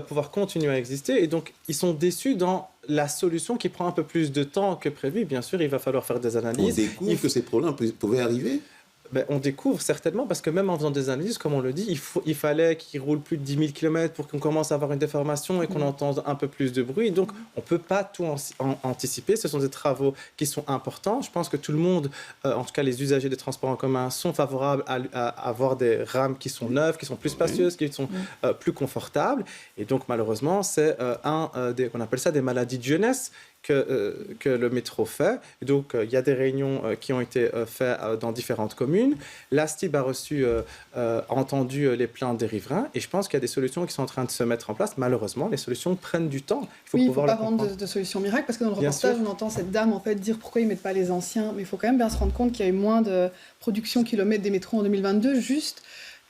pouvoir continuer à exister. Et donc, ils sont déçus dans la solution qui prend un peu plus de temps que prévu. Bien sûr, il va falloir faire des analyses. On découvre que ces problèmes pouvaient arriver. On découvre certainement, parce que même en faisant des analyses, comme on le dit, il fallait qu'il roule plus de 10 000 km pour qu'on commence à avoir une déformation et qu'on entende un peu plus de bruit. Donc, on ne peut pas tout anticiper. Ce sont des travaux qui sont importants. Je pense que tout le monde, en tout cas les usagers des transports en commun, sont favorables à avoir des rames qui sont neuves, qui sont plus spacieuses, qui sont plus confortables. Et donc, malheureusement, c'est on appelle ça des maladies de jeunesse que le métro fait. Et donc, il y a des réunions qui ont été faites dans différentes communes. La STIB a entendu les plaintes des riverains et je pense qu'il y a des solutions qui sont en train de se mettre en place. Malheureusement, les solutions prennent du temps. Il ne faut pas vendre de solutions miracles parce que dans le reportage, on entend cette dame en fait dire pourquoi ils ne mettent pas les anciens. Mais il faut quand même bien se rendre compte qu'il y a eu moins de production kilomètres des métros en 2022, juste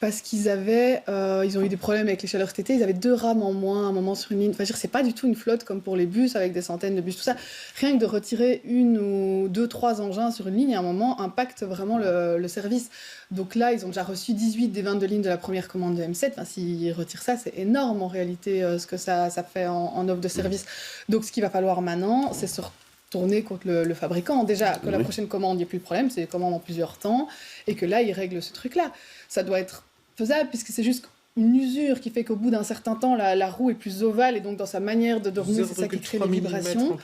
parce qu'ils ont eu des problèmes avec les chaleurs cet été. Ils avaient 2 rames en moins à un moment sur une ligne. Enfin, c'est pas du tout une flotte comme pour les bus avec des centaines de bus, tout ça. Rien que de retirer 1 ou 2, 3 engins sur une ligne, à un moment, impacte vraiment le service. Donc là, ils ont déjà reçu 18 des 22 lignes de la première commande de M7. Enfin, s'ils retirent ça, c'est énorme en réalité ce que ça fait en offre de service. Donc ce qu'il va falloir maintenant, c'est se tourner contre le fabricant. Déjà, que la prochaine commande, il n'y ait plus de problème, c'est des commandes en plusieurs temps, et que là, il règle ce truc-là. Ça doit être faisable, puisque c'est juste une usure qui fait qu'au bout d'un certain temps, la roue est plus ovale, et donc dans sa manière de rouler, c'est ça qui crée les vibrations.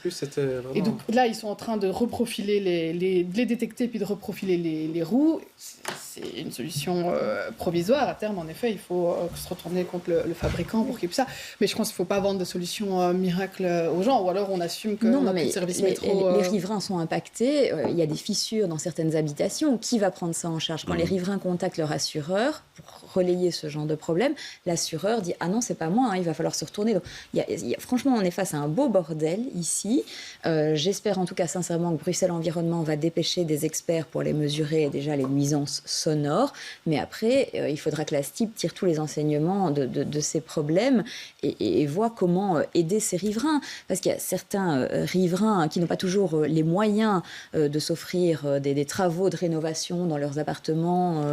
Et donc là, ils sont en train de reprofiler, de les détecter, puis de reprofiler les roues. C'est une solution provisoire. À terme, en effet, il faut se retourner contre le fabricant pour qu'il y ait ça. Mais je pense qu'il ne faut pas vendre de solutions miracles aux gens, ou alors on assume qu'on n'a plus de service métro. Les riverains sont impactés. Il y a des fissures dans certaines habitations. Qui va prendre ça en charge? Quand les riverains contactent leur assureur pour relayer ce genre de problème, l'assureur dit « Ah non, c'est pas moi, il va falloir se retourner ». Donc, franchement, on est face à un beau bordel ici. J'espère en tout cas sincèrement que Bruxelles Environnement va dépêcher des experts pour les mesurer, déjà les nuisances sonores. Mais après, il faudra que la STIB tire tous les enseignements de ces problèmes et voit comment aider ces riverains. Parce qu'il y a certains riverains qui n'ont pas toujours les moyens de s'offrir des travaux de rénovation dans leurs appartements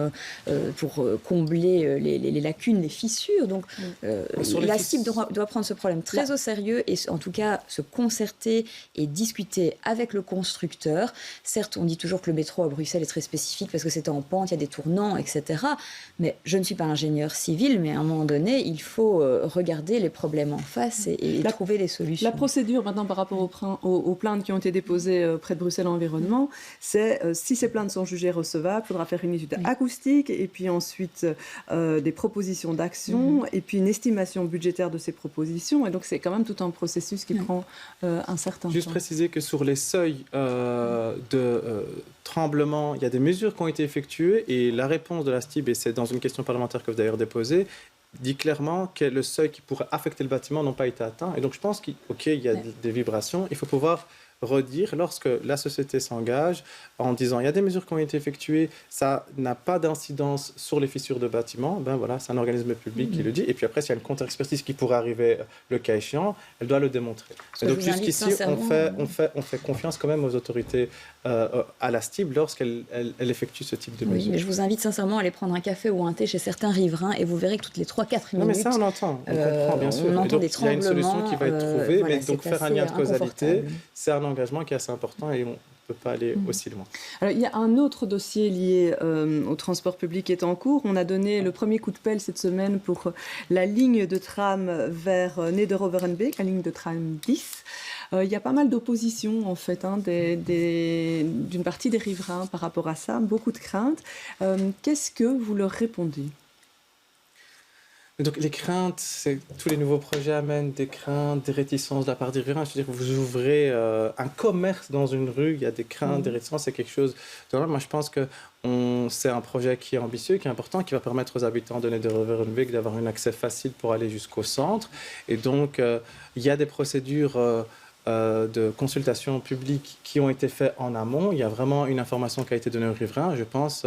pour combler les lacunes, les fissures. Donc, la STIB doit prendre ce problème très au sérieux et en tout cas se concerter et discuter avec le constructeur. Certes, on dit toujours que le métro à Bruxelles est très spécifique parce que c'est en pente, il y a des tournants, etc. Mais je ne suis pas ingénieur civil, mais à un moment donné, il faut regarder les problèmes en face et trouver les solutions. La procédure maintenant par rapport aux plaintes qui ont été déposées près de Bruxelles Environnement, c'est si ces plaintes sont jugées recevables, il faudra faire une étude acoustique et puis ensuite des propositions d'action et puis une estimation budgétaire de ces propositions. Et donc c'est quand même tout un processus qui prend un certain temps. Juste préciser que sur les seuils de tremblement, il y a des mesures qui ont été effectuées et la réponse de la STIB, et c'est dans une question parlementaire que vous avez d'ailleurs déposée, dit clairement que le seuil qui pourrait affecter le bâtiment n'a pas été atteint. Et donc je pense qu'il y a des vibrations. Il faut pouvoir redire, lorsque la société s'engage en disant il y a des mesures qui ont été effectuées, ça n'a pas d'incidence sur les fissures de bâtiments, ben voilà, c'est un organisme public qui le dit. Et puis après, s'il y a une contre-expertise qui pourrait arriver le cas échéant, elle doit le démontrer. Et donc jusqu'ici, on fait confiance quand même aux autorités à la STIB lorsqu'elle effectue ce type de mesures. Oui, mais je vous invite sincèrement à aller prendre un café ou un thé chez certains riverains et vous verrez que toutes les 3-4 minutes... Non mais ça on entend, on comprend bien sûr. On entend des tremblements. Il y a une solution qui va être trouvée, voilà, mais donc faire un lien de causalité, c'est un engagement qui est assez important et on ne peut pas aller aussi loin. Alors, il y a un autre dossier lié au transport public qui est en cours. On a donné le premier coup de pelle cette semaine pour la ligne de tram vers Nederoveren-Beek, la ligne de tram 10. Il y a pas mal d'opposition en fait d'une partie des riverains par rapport à ça, beaucoup de craintes. Qu'est-ce que vous leur répondez ? Donc les craintes, c'est tous les nouveaux projets amènent des craintes, des réticences de la part des riverains. Je veux dire, vous ouvrez un commerce dans une rue, il y a des craintes, des réticences, c'est quelque chose de normal. Moi, je pense que c'est un projet qui est ambitieux, qui est important, qui va permettre aux habitants de Nederoveren-Beek d'avoir un accès facile pour aller jusqu'au centre. Et donc, il y a des procédures de consultations publiques qui ont été faites en amont. Il y a vraiment une information qui a été donnée aux riverains. Je pense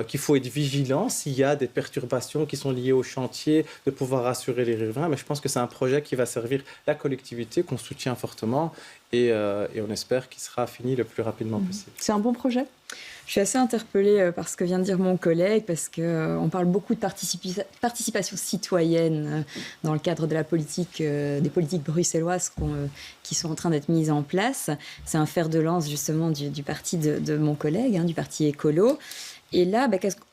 qu'il faut être vigilant s'il y a des perturbations qui sont liées au chantier, de pouvoir rassurer les riverains. Mais je pense que c'est un projet qui va servir la collectivité, qu'on soutient fortement et on espère qu'il sera fini le plus rapidement possible. C'est un bon projet ? Je suis assez interpellée par ce que vient de dire mon collègue, parce qu'on parle beaucoup de participation citoyenne dans le cadre de la politique, des politiques bruxelloises qui sont en train d'être mises en place. C'est un fer de lance justement du parti de mon collègue, du parti écolo. Et là,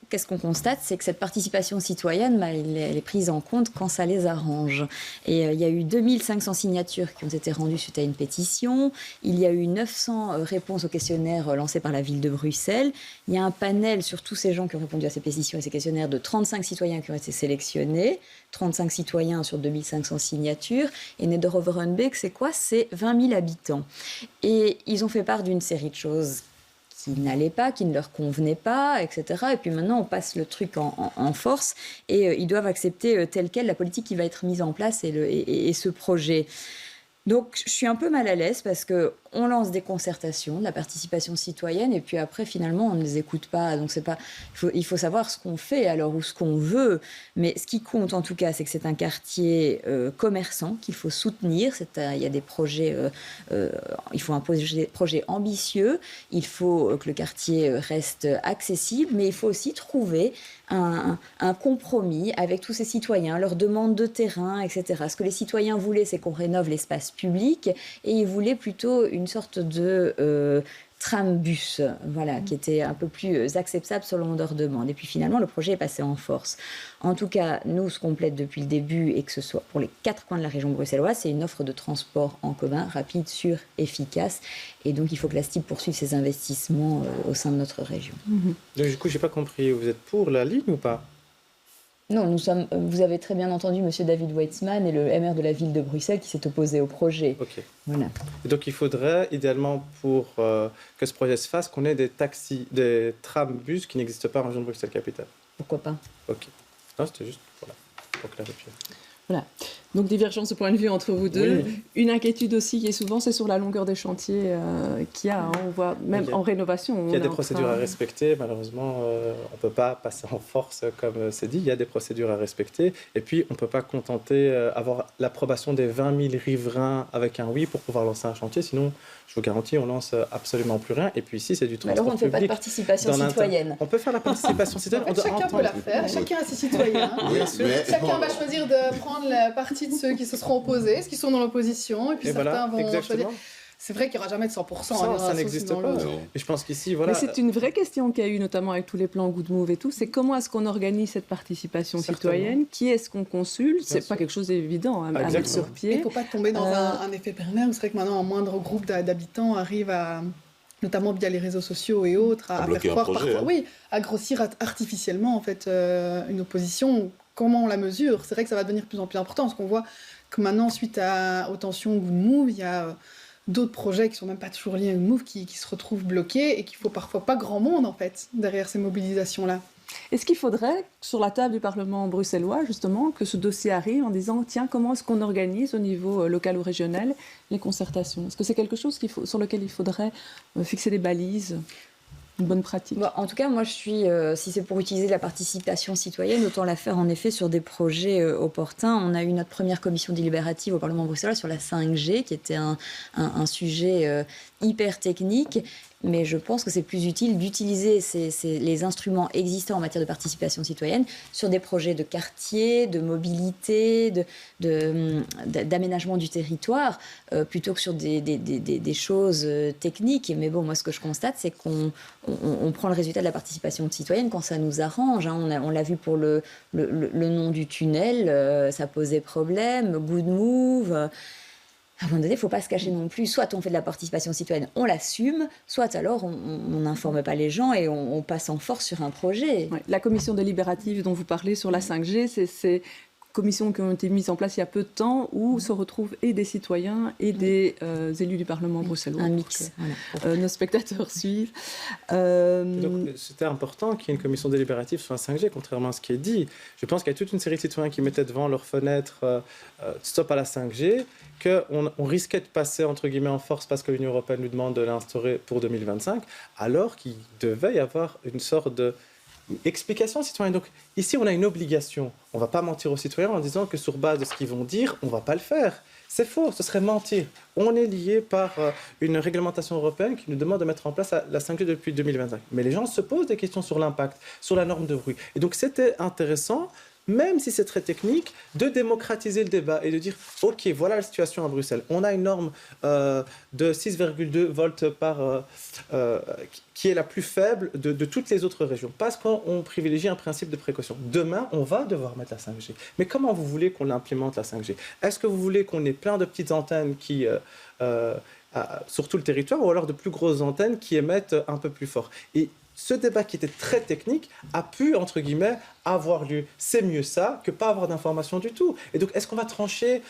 qu'est-ce qu'on constate ? C'est que cette participation citoyenne, elle est prise en compte quand ça les arrange. Et il y a eu 2500 signatures qui ont été rendues suite à une pétition. Il y a eu 900 réponses au questionnaire lancé par la ville de Bruxelles. Il y a un panel sur tous ces gens qui ont répondu à ces pétitions et ces questionnaires de 35 citoyens qui ont été sélectionnés. 35 citoyens sur 2500 signatures. Et Neder-Overenbeek, c'est quoi ? C'est 20 000 habitants. Et ils ont fait part d'une série de choses qui n'allaient pas, qui ne leur convenaient pas, etc. Et puis maintenant, on passe le truc en force et ils doivent accepter telle quelle la politique qui va être mise en place et ce projet. Donc, je suis un peu mal à l'aise parce qu'on lance des concertations, de la participation citoyenne, et puis après, finalement, on ne les écoute pas. Donc, il faut savoir ce qu'on fait alors ou ce qu'on veut. Mais ce qui compte, en tout cas, c'est que c'est un quartier commerçant qu'il faut soutenir. Il y a des projets, il faut un projet ambitieux. Il faut que le quartier reste accessible, mais il faut aussi trouver un compromis avec tous ces citoyens, leurs demandes de terrain, etc. Ce que les citoyens voulaient, c'est qu'on rénove l'espace public, et ils voulaient plutôt une sorte de tram-bus, qui était un peu plus acceptable selon leur demande. Et puis finalement, le projet est passé en force. En tout cas, nous, ce qu'on plaide depuis le début, et que ce soit pour les 4 coins de la région bruxelloise, c'est une offre de transport en commun rapide, sûre, efficace. Et donc, il faut que la STIB poursuive ses investissements au sein de notre région. Donc, du coup, je n'ai pas compris. Vous êtes pour la ligne ou pas ? Non, vous avez très bien entendu M. David Weitzman et le maire de la ville de Bruxelles qui s'est opposé au projet. Ok. Voilà. Et donc, il faudrait, idéalement, pour que ce projet se fasse, qu'on ait des trams-bus qui n'existent pas en région de Bruxelles-Capitale. Pourquoi pas ? Ok. Non, c'était juste pour clarifier. Voilà. Donc, divergence de point de vue entre vous deux. Oui. Une inquiétude aussi qui est souvent, c'est sur la longueur des chantiers qu'il y a. On voit, même en rénovation. Il y a des procédures à respecter. Malheureusement, on ne peut pas passer en force, comme c'est dit. Il y a des procédures à respecter. Et puis, on ne peut pas avoir l'approbation des 20 000 riverains avec un oui pour pouvoir lancer un chantier. Sinon, je vous garantis, on lance absolument plus rien. Et puis ici, c'est du transport alors, on ne fait pas de participation citoyenne. On peut faire la participation citoyenne. Chacun peut la faire. Chacun a ses citoyens. Chacun va choisir de prendre la partie de ceux qui se seront opposés, ceux qui sont dans l'opposition, et puis certains vont choisir. C'est vrai qu'il n'y aura jamais de 100%. Ça n'existe pas. Et je pense qu'ici, voilà. Mais c'est une vraie question qu'il y a eu, notamment avec tous les plans Good Move et tout. C'est comment est-ce qu'on organise cette participation citoyenne ? Qui est-ce qu'on consulte ? C'est pas quelque chose d'évident à mettre sur pied. Il ne faut pas tomber dans un effet pervers. C'est vrai que maintenant, un moindre groupe d'habitants arrive à, notamment via les réseaux sociaux et autres, à faire croire parfois, à grossir artificiellement en fait une opposition. Comment on la mesure ? C'est vrai que ça va devenir de plus en plus important, parce qu'on voit que maintenant, suite aux tensions Good Move, il y a d'autres projets qui ne sont même pas toujours liés à Good Move qui se retrouvent bloqués et qu'il ne faut parfois pas grand monde en fait derrière ces mobilisations-là. Est-ce qu'il faudrait, sur la table du Parlement bruxellois, justement, que ce dossier arrive en disant, tiens, comment est-ce qu'on organise au niveau local ou régional les concertations ? Est-ce que c'est quelque chose sur lequel il faudrait fixer des balises ? Une bonne pratique. En tout cas, moi, je suis, si c'est pour utiliser la participation citoyenne, autant la faire en effet sur des projets opportuns. On a eu notre première commission délibérative au Parlement bruxellois sur la 5G, qui était un sujet hyper technique. Mais je pense que c'est plus utile d'utiliser les instruments existants en matière de participation citoyenne sur des projets de quartier, de mobilité, d'aménagement du territoire, plutôt que sur des choses techniques. Mais bon, moi, ce que je constate, c'est qu'on prend le résultat de la participation citoyenne quand ça nous arrange. On l'a vu pour le nom du tunnel, ça posait problème, Good Move. À un moment donné, il ne faut pas se cacher non plus. Soit on fait de la participation citoyenne, on l'assume, soit alors on n'informe pas les gens et on passe en force sur un projet. Ouais, la commission délibérative dont vous parlez sur la 5G, c'est commissions qui ont été mises en place il y a peu de temps où se retrouvent et des citoyens et des élus du Parlement bruxellois. Un mix. Nos spectateurs suivent. Donc, c'était important qu'il y ait une commission délibérative sur la 5G, contrairement à ce qui est dit. Je pense qu'il y a toute une série de citoyens qui mettaient devant leur fenêtre stop à la 5G, qu'on risquait de passer entre guillemets en force parce que l'Union européenne nous demande de l'instaurer pour 2025, alors qu'il devait y avoir une sorte de explication aux citoyens. Donc ici, on a une obligation. On ne va pas mentir aux citoyens en disant que sur base de ce qu'ils vont dire, on ne va pas le faire. C'est faux, ce serait mentir. On est lié par une réglementation européenne qui nous demande de mettre en place la 5G depuis 2025. Mais les gens se posent des questions sur l'impact, sur la norme de bruit. Et donc c'était intéressant, même si c'est très technique, de démocratiser le débat et de dire « Ok, voilà la situation à Bruxelles. On a une norme de 6,2 volts qui est la plus faible de toutes les autres régions, parce qu'on privilégie un principe de précaution. Demain, on va devoir mettre la 5G. Mais comment vous voulez qu'on implémente la 5G? Est-ce que vous voulez qu'on ait plein de petites antennes qui... sur tout le territoire, ou alors de plus grosses antennes qui émettent un peu plus fort? Et ce débat qui était très technique a pu, entre guillemets, avoir lieu. C'est mieux ça que pas avoir d'informations du tout. Et donc, est-ce qu'on va trancher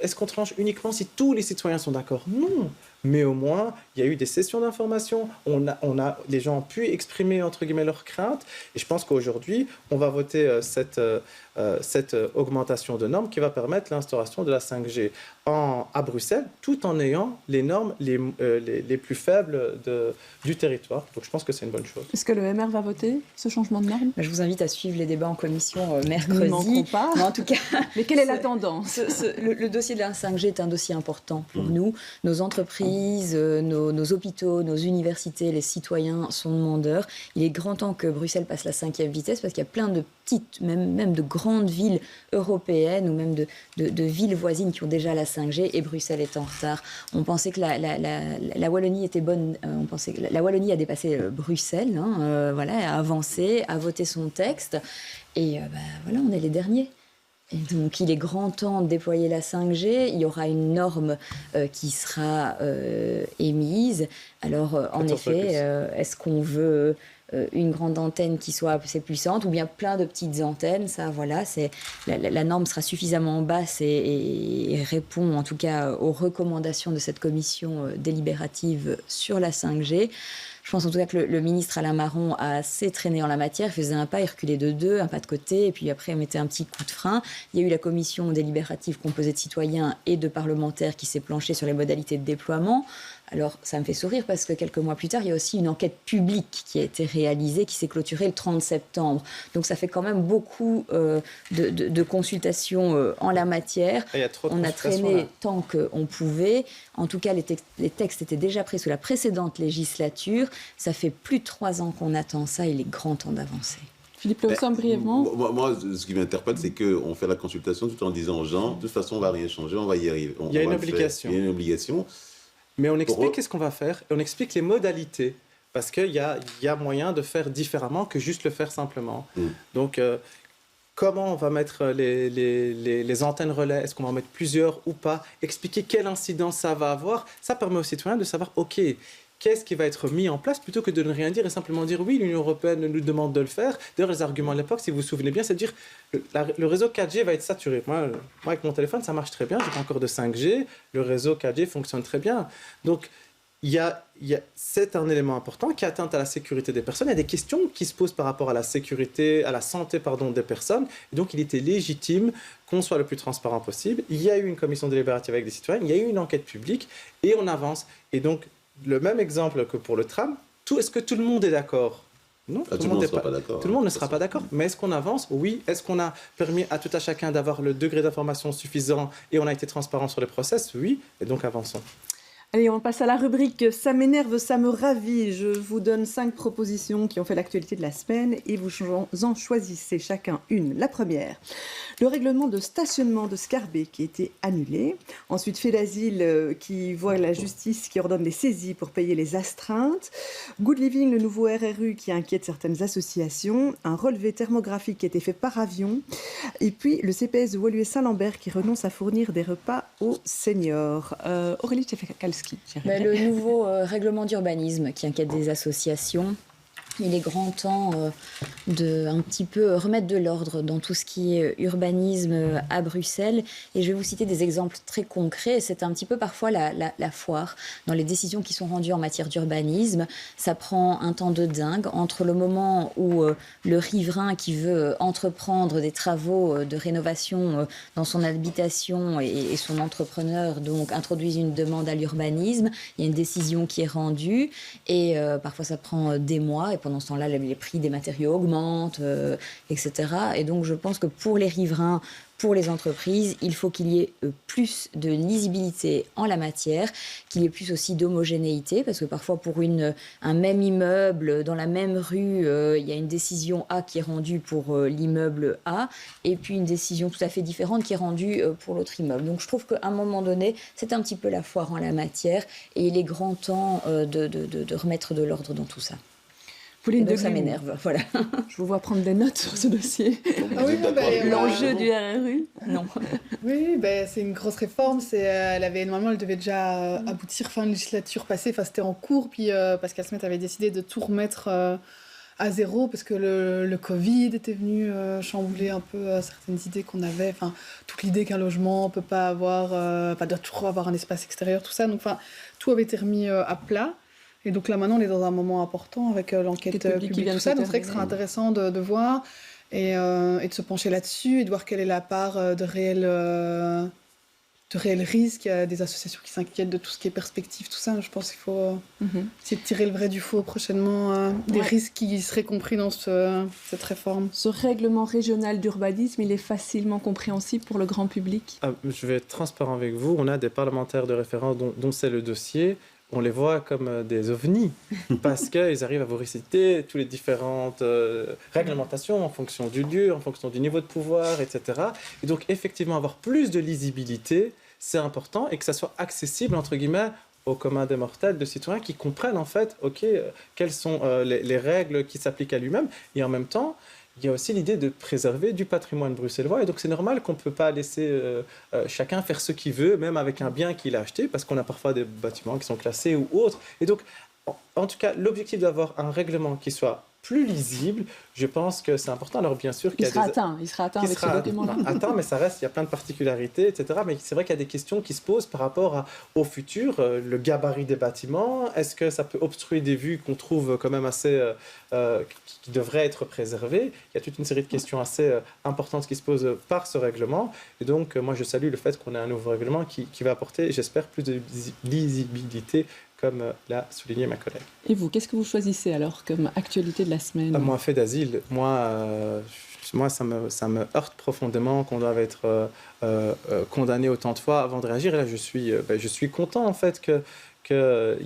est-ce qu'on tranche uniquement si tous les citoyens sont d'accord? Non. Mais au moins, il y a eu des sessions d'information, les gens ont pu exprimer, entre guillemets, leurs craintes. Et je pense qu'aujourd'hui, on va voter cette augmentation de normes qui va permettre l'instauration de la 5G à Bruxelles, tout en ayant les normes les plus faibles du territoire. Donc je pense que c'est une bonne chose. Est-ce que le MR va voter ce changement de normes? Je vous invite à suivre les débats en commission mercredi. Nous ne manquons pas. Mais en tout cas, mais quelle est la tendance? Le dossier de la 5G est un dossier important pour nous. Nos entreprises, nos hôpitaux, nos universités, les citoyens sont demandeurs. Il est grand temps que Bruxelles passe la 5e vitesse parce qu'il y a plein de petites, même de grandes villes européennes ou même de villes voisines qui ont déjà la 5G et Bruxelles est en retard. On pensait que la Wallonie était bonne. On pensait que la Wallonie a dépassé Bruxelles, a avancé, a voté son texte et voilà, on est les derniers. Et donc, il est grand temps de déployer la 5G. Il y aura une norme qui sera émise. Alors, en effet, est-ce qu'on veut une grande antenne qui soit assez puissante ou bien plein de petites antennes? Ça, voilà, la norme sera suffisamment basse et répond en tout cas aux recommandations de cette commission délibérative sur la 5G. Je pense en tout cas que le ministre Alain Marron a assez traîné en la matière. Il faisait un pas, il reculait de deux, un pas de côté, et puis après, il mettait un petit coup de frein. Il y a eu la commission délibérative composée de citoyens et de parlementaires qui s'est planchée sur les modalités de déploiement. Alors, ça me fait sourire parce que quelques mois plus tard, il y a aussi une enquête publique qui a été réalisée, qui s'est clôturée le 30 septembre. Donc, ça fait quand même beaucoup de consultations en la matière. On a traîné tant qu'on pouvait. En tout cas, les textes étaient déjà pris sous la précédente législature. Ça fait plus de 3 ans qu'on attend ça. Il est grand temps d'avancer. Philippe Lawson, brièvement. Moi, ce qui m'interpelle, c'est qu'on fait la consultation tout en disant aux gens, de toute façon, on ne va rien changer, on va y arriver. Il y a une obligation. Il y a une obligation. Mais on explique qu'est-ce qu'on va faire et on explique les modalités. Parce qu'il y a moyen de faire différemment que juste le faire simplement. Donc, comment on va mettre les antennes relais? Est-ce qu'on va en mettre plusieurs ou pas? Expliquer quelle incidence ça va avoir. Ça permet aux citoyens de savoir, OK, qu'est-ce qui va être mis en place plutôt que de ne rien dire et simplement dire oui, l'Union européenne nous demande de le faire. D'ailleurs, les arguments à l'époque, si vous vous souvenez bien, c'est de dire le réseau 4G va être saturé. Moi, avec mon téléphone, ça marche très bien. Je n'ai pas encore de 5G. Le réseau 4G fonctionne très bien. Donc, c'est un élément important qui atteint à la sécurité des personnes. Il y a des questions qui se posent par rapport à la sécurité, à la santé des personnes. Et donc, il était légitime qu'on soit le plus transparent possible. Il y a eu une commission délibérative avec des citoyens. Il y a eu une enquête publique et on avance. Et donc, le même exemple que pour le tram, est-ce que tout le monde est d'accord? Non, tout le monde ne sera pas d'accord. Tout le monde ne sera pas d'accord. Mais est-ce qu'on avance? Oui. Est-ce qu'on a permis à tout à chacun d'avoir le degré d'information suffisant et on a été transparent sur les process? Oui. Et donc, avançons. Allez, on passe à la rubrique « Ça m'énerve, ça me ravit ». Je vous donne 5 propositions qui ont fait l'actualité de la semaine et vous en choisissez chacun une. La première, le règlement de stationnement de Scarbeck qui a été annulé. Ensuite, fait d'asile qui voit la justice qui ordonne les saisies pour payer les astreintes. Good Living, le nouveau RRU qui inquiète certaines associations. Un relevé thermographique qui a été fait par avion. Et puis, le CPS de Woluwe-Saint-Lambert qui renonce à fournir des repas aux seniors. Aurélie Tchefkalski. Le nouveau règlement d'urbanisme qui inquiète des associations. Il est grand temps de un petit peu remettre de l'ordre dans tout ce qui est urbanisme à Bruxelles. Et je vais vous citer des exemples très concrets. C'est un petit peu parfois la foire dans les décisions qui sont rendues en matière d'urbanisme. Ça prend un temps de dingue entre le moment où le riverain qui veut entreprendre des travaux de rénovation dans son habitation et son entrepreneur donc introduisent une demande à l'urbanisme. Il y a une décision qui est rendue et parfois ça prend des mois. Et pendant ce temps-là, les prix des matériaux augmentent, etc. Et donc, je pense que pour les riverains, pour les entreprises, il faut qu'il y ait plus de lisibilité en la matière, qu'il y ait plus aussi d'homogénéité, parce que parfois, pour un même immeuble, dans la même rue, il y a une décision A qui est rendue pour l'immeuble A, et puis une décision tout à fait différente qui est rendue pour l'autre immeuble. Donc, je trouve qu'à un moment donné, c'est un petit peu la foire en la matière, et il est grand temps de remettre de l'ordre dans tout ça. Pauline donc ça m'énerve, voilà. Je vous vois prendre des notes sur ce dossier. Ah oui, l'enjeu du RRU. Non. Oui, c'est une grosse réforme. Normalement, elle devait déjà aboutir fin de législature passée. Enfin, c'était en cours. Puis Pascal Smet avait décidé de tout remettre à zéro parce que le Covid était venu chambouler un peu certaines idées qu'on avait. Enfin, toute l'idée qu'un logement peut pas avoir, doit toujours avoir un espace extérieur, tout ça. Donc, tout avait été remis à plat. Et donc là, maintenant, on est dans un moment important avec l'enquête publique et tout ça. Donc c'est vrai que ce sera intéressant de voir et de se pencher là-dessus et de voir quelle est la part de réel risque. Il y a des associations qui s'inquiètent de tout ce qui est perspective, tout ça. Je pense qu'il faut essayer de tirer le vrai du faux prochainement des risques qui seraient compris dans cette réforme. Ce règlement régional d'urbanisme, il est facilement compréhensible pour le grand public? Je vais être transparent avec vous. On a des parlementaires de référence dont c'est le dossier. On les voit comme des ovnis parce qu'ils arrivent à vous réciter toutes les différentes réglementations en fonction du lieu, en fonction du niveau de pouvoir, etc. Et donc, effectivement, avoir plus de lisibilité, c'est important et que ça soit accessible, entre guillemets, au commun des mortels, de citoyens qui comprennent, en fait, quelles sont les règles qui s'appliquent à lui-même. Et en même temps, il y a aussi l'idée de préserver du patrimoine bruxellois. Et donc, c'est normal qu'on ne peut pas laisser chacun faire ce qu'il veut, même avec un bien qu'il a acheté, parce qu'on a parfois des bâtiments qui sont classés ou autres. Et donc, en tout cas, l'objectif d'avoir un règlement qui soit plus lisible, je pense que c'est important. Alors, bien sûr, il sera atteint avec ce document-là. Atteint, mais ça reste, il y a plein de particularités, etc. Mais c'est vrai qu'il y a des questions qui se posent par rapport au futur. Le gabarit des bâtiments, est-ce que ça peut obstruer des vues qu'on trouve quand même assez... qui devraient être préservées? Il y a toute une série de questions assez importantes qui se posent par ce règlement. Et donc, moi, je salue le fait qu'on ait un nouveau règlement qui va apporter, j'espère, plus de lisibilité, comme l'a souligné ma collègue. Et vous, qu'est-ce que vous choisissez alors comme actualité de la semaine? Moi, fait d'asile, moi ça me heurte profondément qu'on doive être condamné autant de fois avant de réagir. Et là, je suis content en fait qu'il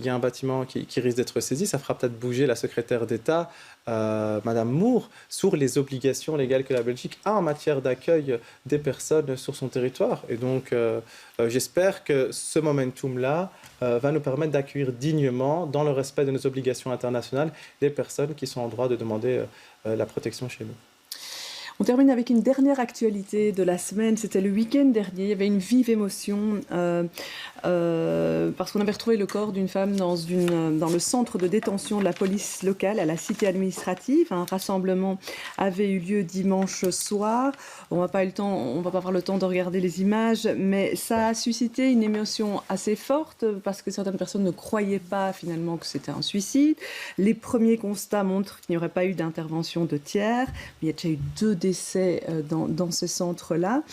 y a un bâtiment qui risque d'être saisi. Ça fera peut-être bouger la secrétaire d'État, Madame Moore, sur les obligations légales que la Belgique a en matière d'accueil des personnes sur son territoire. Et donc, j'espère que ce momentum-là va nous permettre d'accueillir dignement, dans le respect de nos obligations internationales, les personnes qui sont en droit de demander la protection chez nous. On termine avec une dernière actualité de la semaine. C'était le week-end dernier. Il y avait une vive émotion parce qu'on avait retrouvé le corps d'une femme dans le centre de détention de la police locale à la cité administrative. Un rassemblement avait eu lieu dimanche soir. On va pas avoir le temps de regarder les images, mais ça a suscité une émotion assez forte parce que certaines personnes ne croyaient pas finalement que c'était un suicide. Les premiers constats montrent qu'il n'y aurait pas eu d'intervention de tiers. Il y a déjà eu 2 décès dans ce centre-là.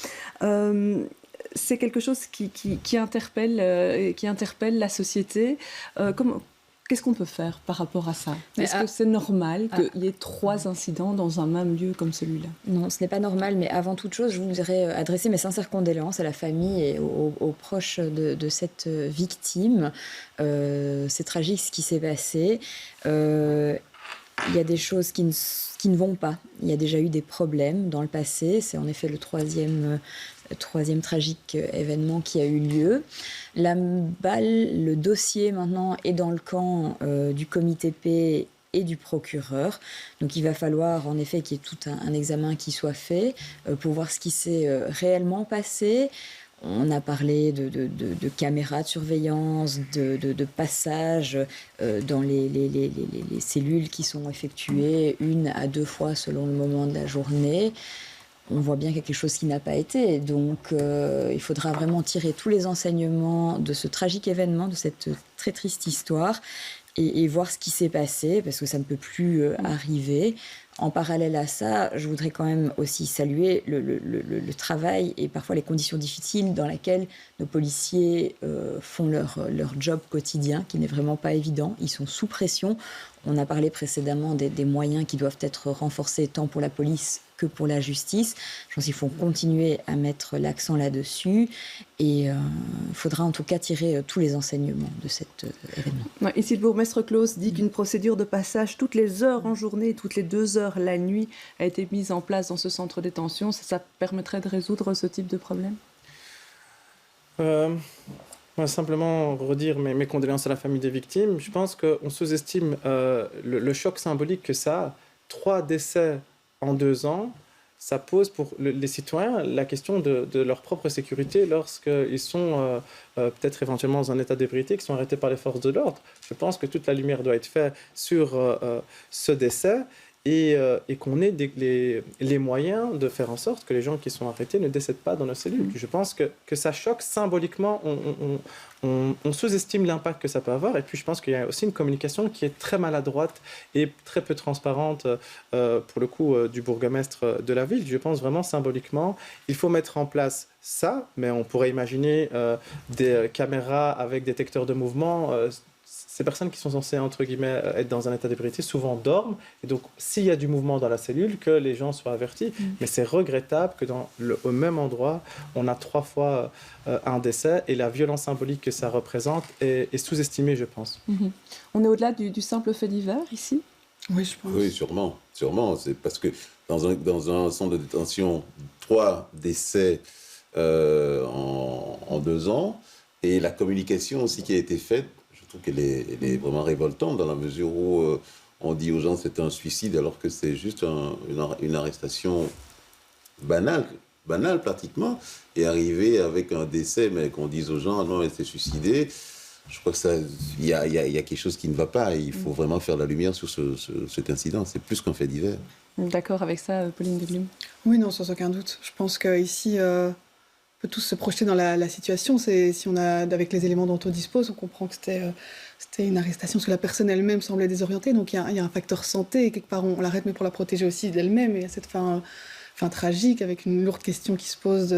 C'est quelque chose qui interpelle la société. Qu'est-ce qu'on peut faire par rapport à ça? Est-ce que c'est normal qu'il y ait 3 incidents dans un même lieu comme celui-là? Non, ce n'est pas normal, mais avant toute chose, je voudrais adresser mes sincères condoléances à la famille et aux proches de cette victime. C'est tragique ce qui s'est passé. Il y a des choses qui ne vont pas. Il y a déjà eu des problèmes dans le passé. C'est en effet le troisième tragique événement qui a eu lieu. La balle, le dossier maintenant est dans le camp du comité P et du procureur. Donc il va falloir en effet qu'il y ait tout un examen qui soit fait pour voir ce qui s'est réellement passé. On a parlé de caméras de surveillance, de passages dans les cellules qui sont effectuées 1 à 2 fois selon le moment de la journée. On voit bien quelque chose qui n'a pas été. Donc il faudra vraiment tirer tous les enseignements de ce tragique événement, de cette très triste histoire, et voir ce qui s'est passé, parce que ça ne peut plus arriver. En parallèle à ça, je voudrais quand même aussi saluer le travail et parfois les conditions difficiles dans lesquelles nos policiers font leur job quotidien, qui n'est vraiment pas évident. Ils sont sous pression. On a parlé précédemment des moyens qui doivent être renforcés tant pour la police que pour la justice. Je pense qu'il faut continuer à mettre l'accent là-dessus et il faudra en tout cas tirer tous les enseignements de cet événement. Ouais, ici, le bourgmestre Claus dit qu'une procédure de passage toutes les heures en journée, toutes les 2 heures la nuit a été mise en place dans ce centre de détention. Ça permettrait de résoudre ce type de problème? Simplement redire mes condoléances à la famille des victimes. Je pense qu'on sous-estime le choc symbolique que ça a. 3 décès en 2 ans, ça pose pour les citoyens la question de leur propre sécurité lorsqu'ils sont peut-être éventuellement dans un état d'ébriété, qui sont arrêtés par les forces de l'ordre. Je pense que toute la lumière doit être faite sur ce décès et qu'on ait les moyens de faire en sorte que les gens qui sont arrêtés ne décèdent pas dans nos cellules. Je pense que ça choque symboliquement. On sous-estime l'impact que ça peut avoir. Et puis, je pense qu'il y a aussi une communication qui est très maladroite et très peu transparente, pour le coup, du bourgmestre de la ville. Je pense vraiment symboliquement, il faut mettre en place ça, mais on pourrait imaginer des caméras avec détecteurs de mouvement. Ces personnes qui sont censées, entre guillemets, être dans un état d'ébriété, souvent dorment. Et donc, s'il y a du mouvement dans la cellule, que les gens soient avertis. Mais c'est regrettable que au même endroit, on a 3 fois un décès. Et la violence symbolique que ça représente est sous-estimée, je pense. On est au-delà du simple fait divers, ici? Oui, je pense. Oui, sûrement. C'est parce que dans un centre de détention, 3 décès en 2 ans. Et la communication aussi qui a été faite, je trouve qu'elle est vraiment révoltante dans la mesure où on dit aux gens que c'est un suicide alors que c'est juste une arrestation banale pratiquement, et arriver avec un décès, mais qu'on dise aux gens non, elle s'est suicidée. Je crois que il y a quelque chose qui ne va pas. Et il faut vraiment faire la lumière sur cet incident. C'est plus qu'un fait divers. D'accord avec ça, Pauline Deblum? Oui, non, sans aucun doute. Je pense qu'ici, on peut tous se projeter dans la situation. Si on a, avec les éléments dont on dispose, on comprend que c'était une arrestation parce que la personne elle-même semblait désorientée. Donc il y a un facteur santé. Et quelque part, on l'arrête, mais pour la protéger aussi d'elle-même. Et il y a cette fin tragique avec une lourde question qui se pose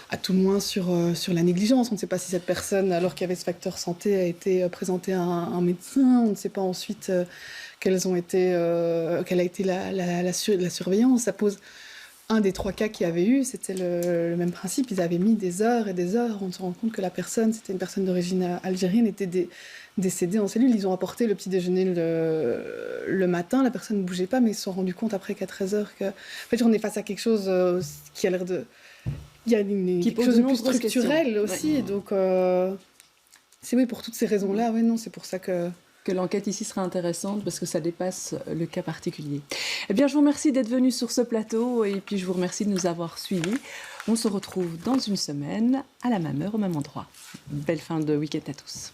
à tout le moins sur la négligence. On ne sait pas si cette personne, alors qu'il y avait ce facteur santé, a été présentée à un médecin. On ne sait pas ensuite quelle a été la surveillance. Ça pose... Un des 3 cas qu'il y avait eu, c'était le même principe. Ils avaient mis des heures et des heures. On se rend compte que la personne, c'était une personne d'origine algérienne, était décédée en cellule. Ils ont apporté le petit déjeuner le matin. La personne ne bougeait pas, mais ils se sont rendus compte après qu'à 13 heures que... En fait, on est face à quelque chose qui a l'air de... Il y a quelque chose de plus structurel aussi. Ouais. Donc, c'est oui, pour toutes ces raisons-là. Oui, non, c'est pour ça que l'enquête ici sera intéressante parce que ça dépasse le cas particulier. Eh bien, je vous remercie d'être venu sur ce plateau et puis je vous remercie de nous avoir suivis. On se retrouve dans une semaine à la même heure, au même endroit. Belle fin de week-end à tous.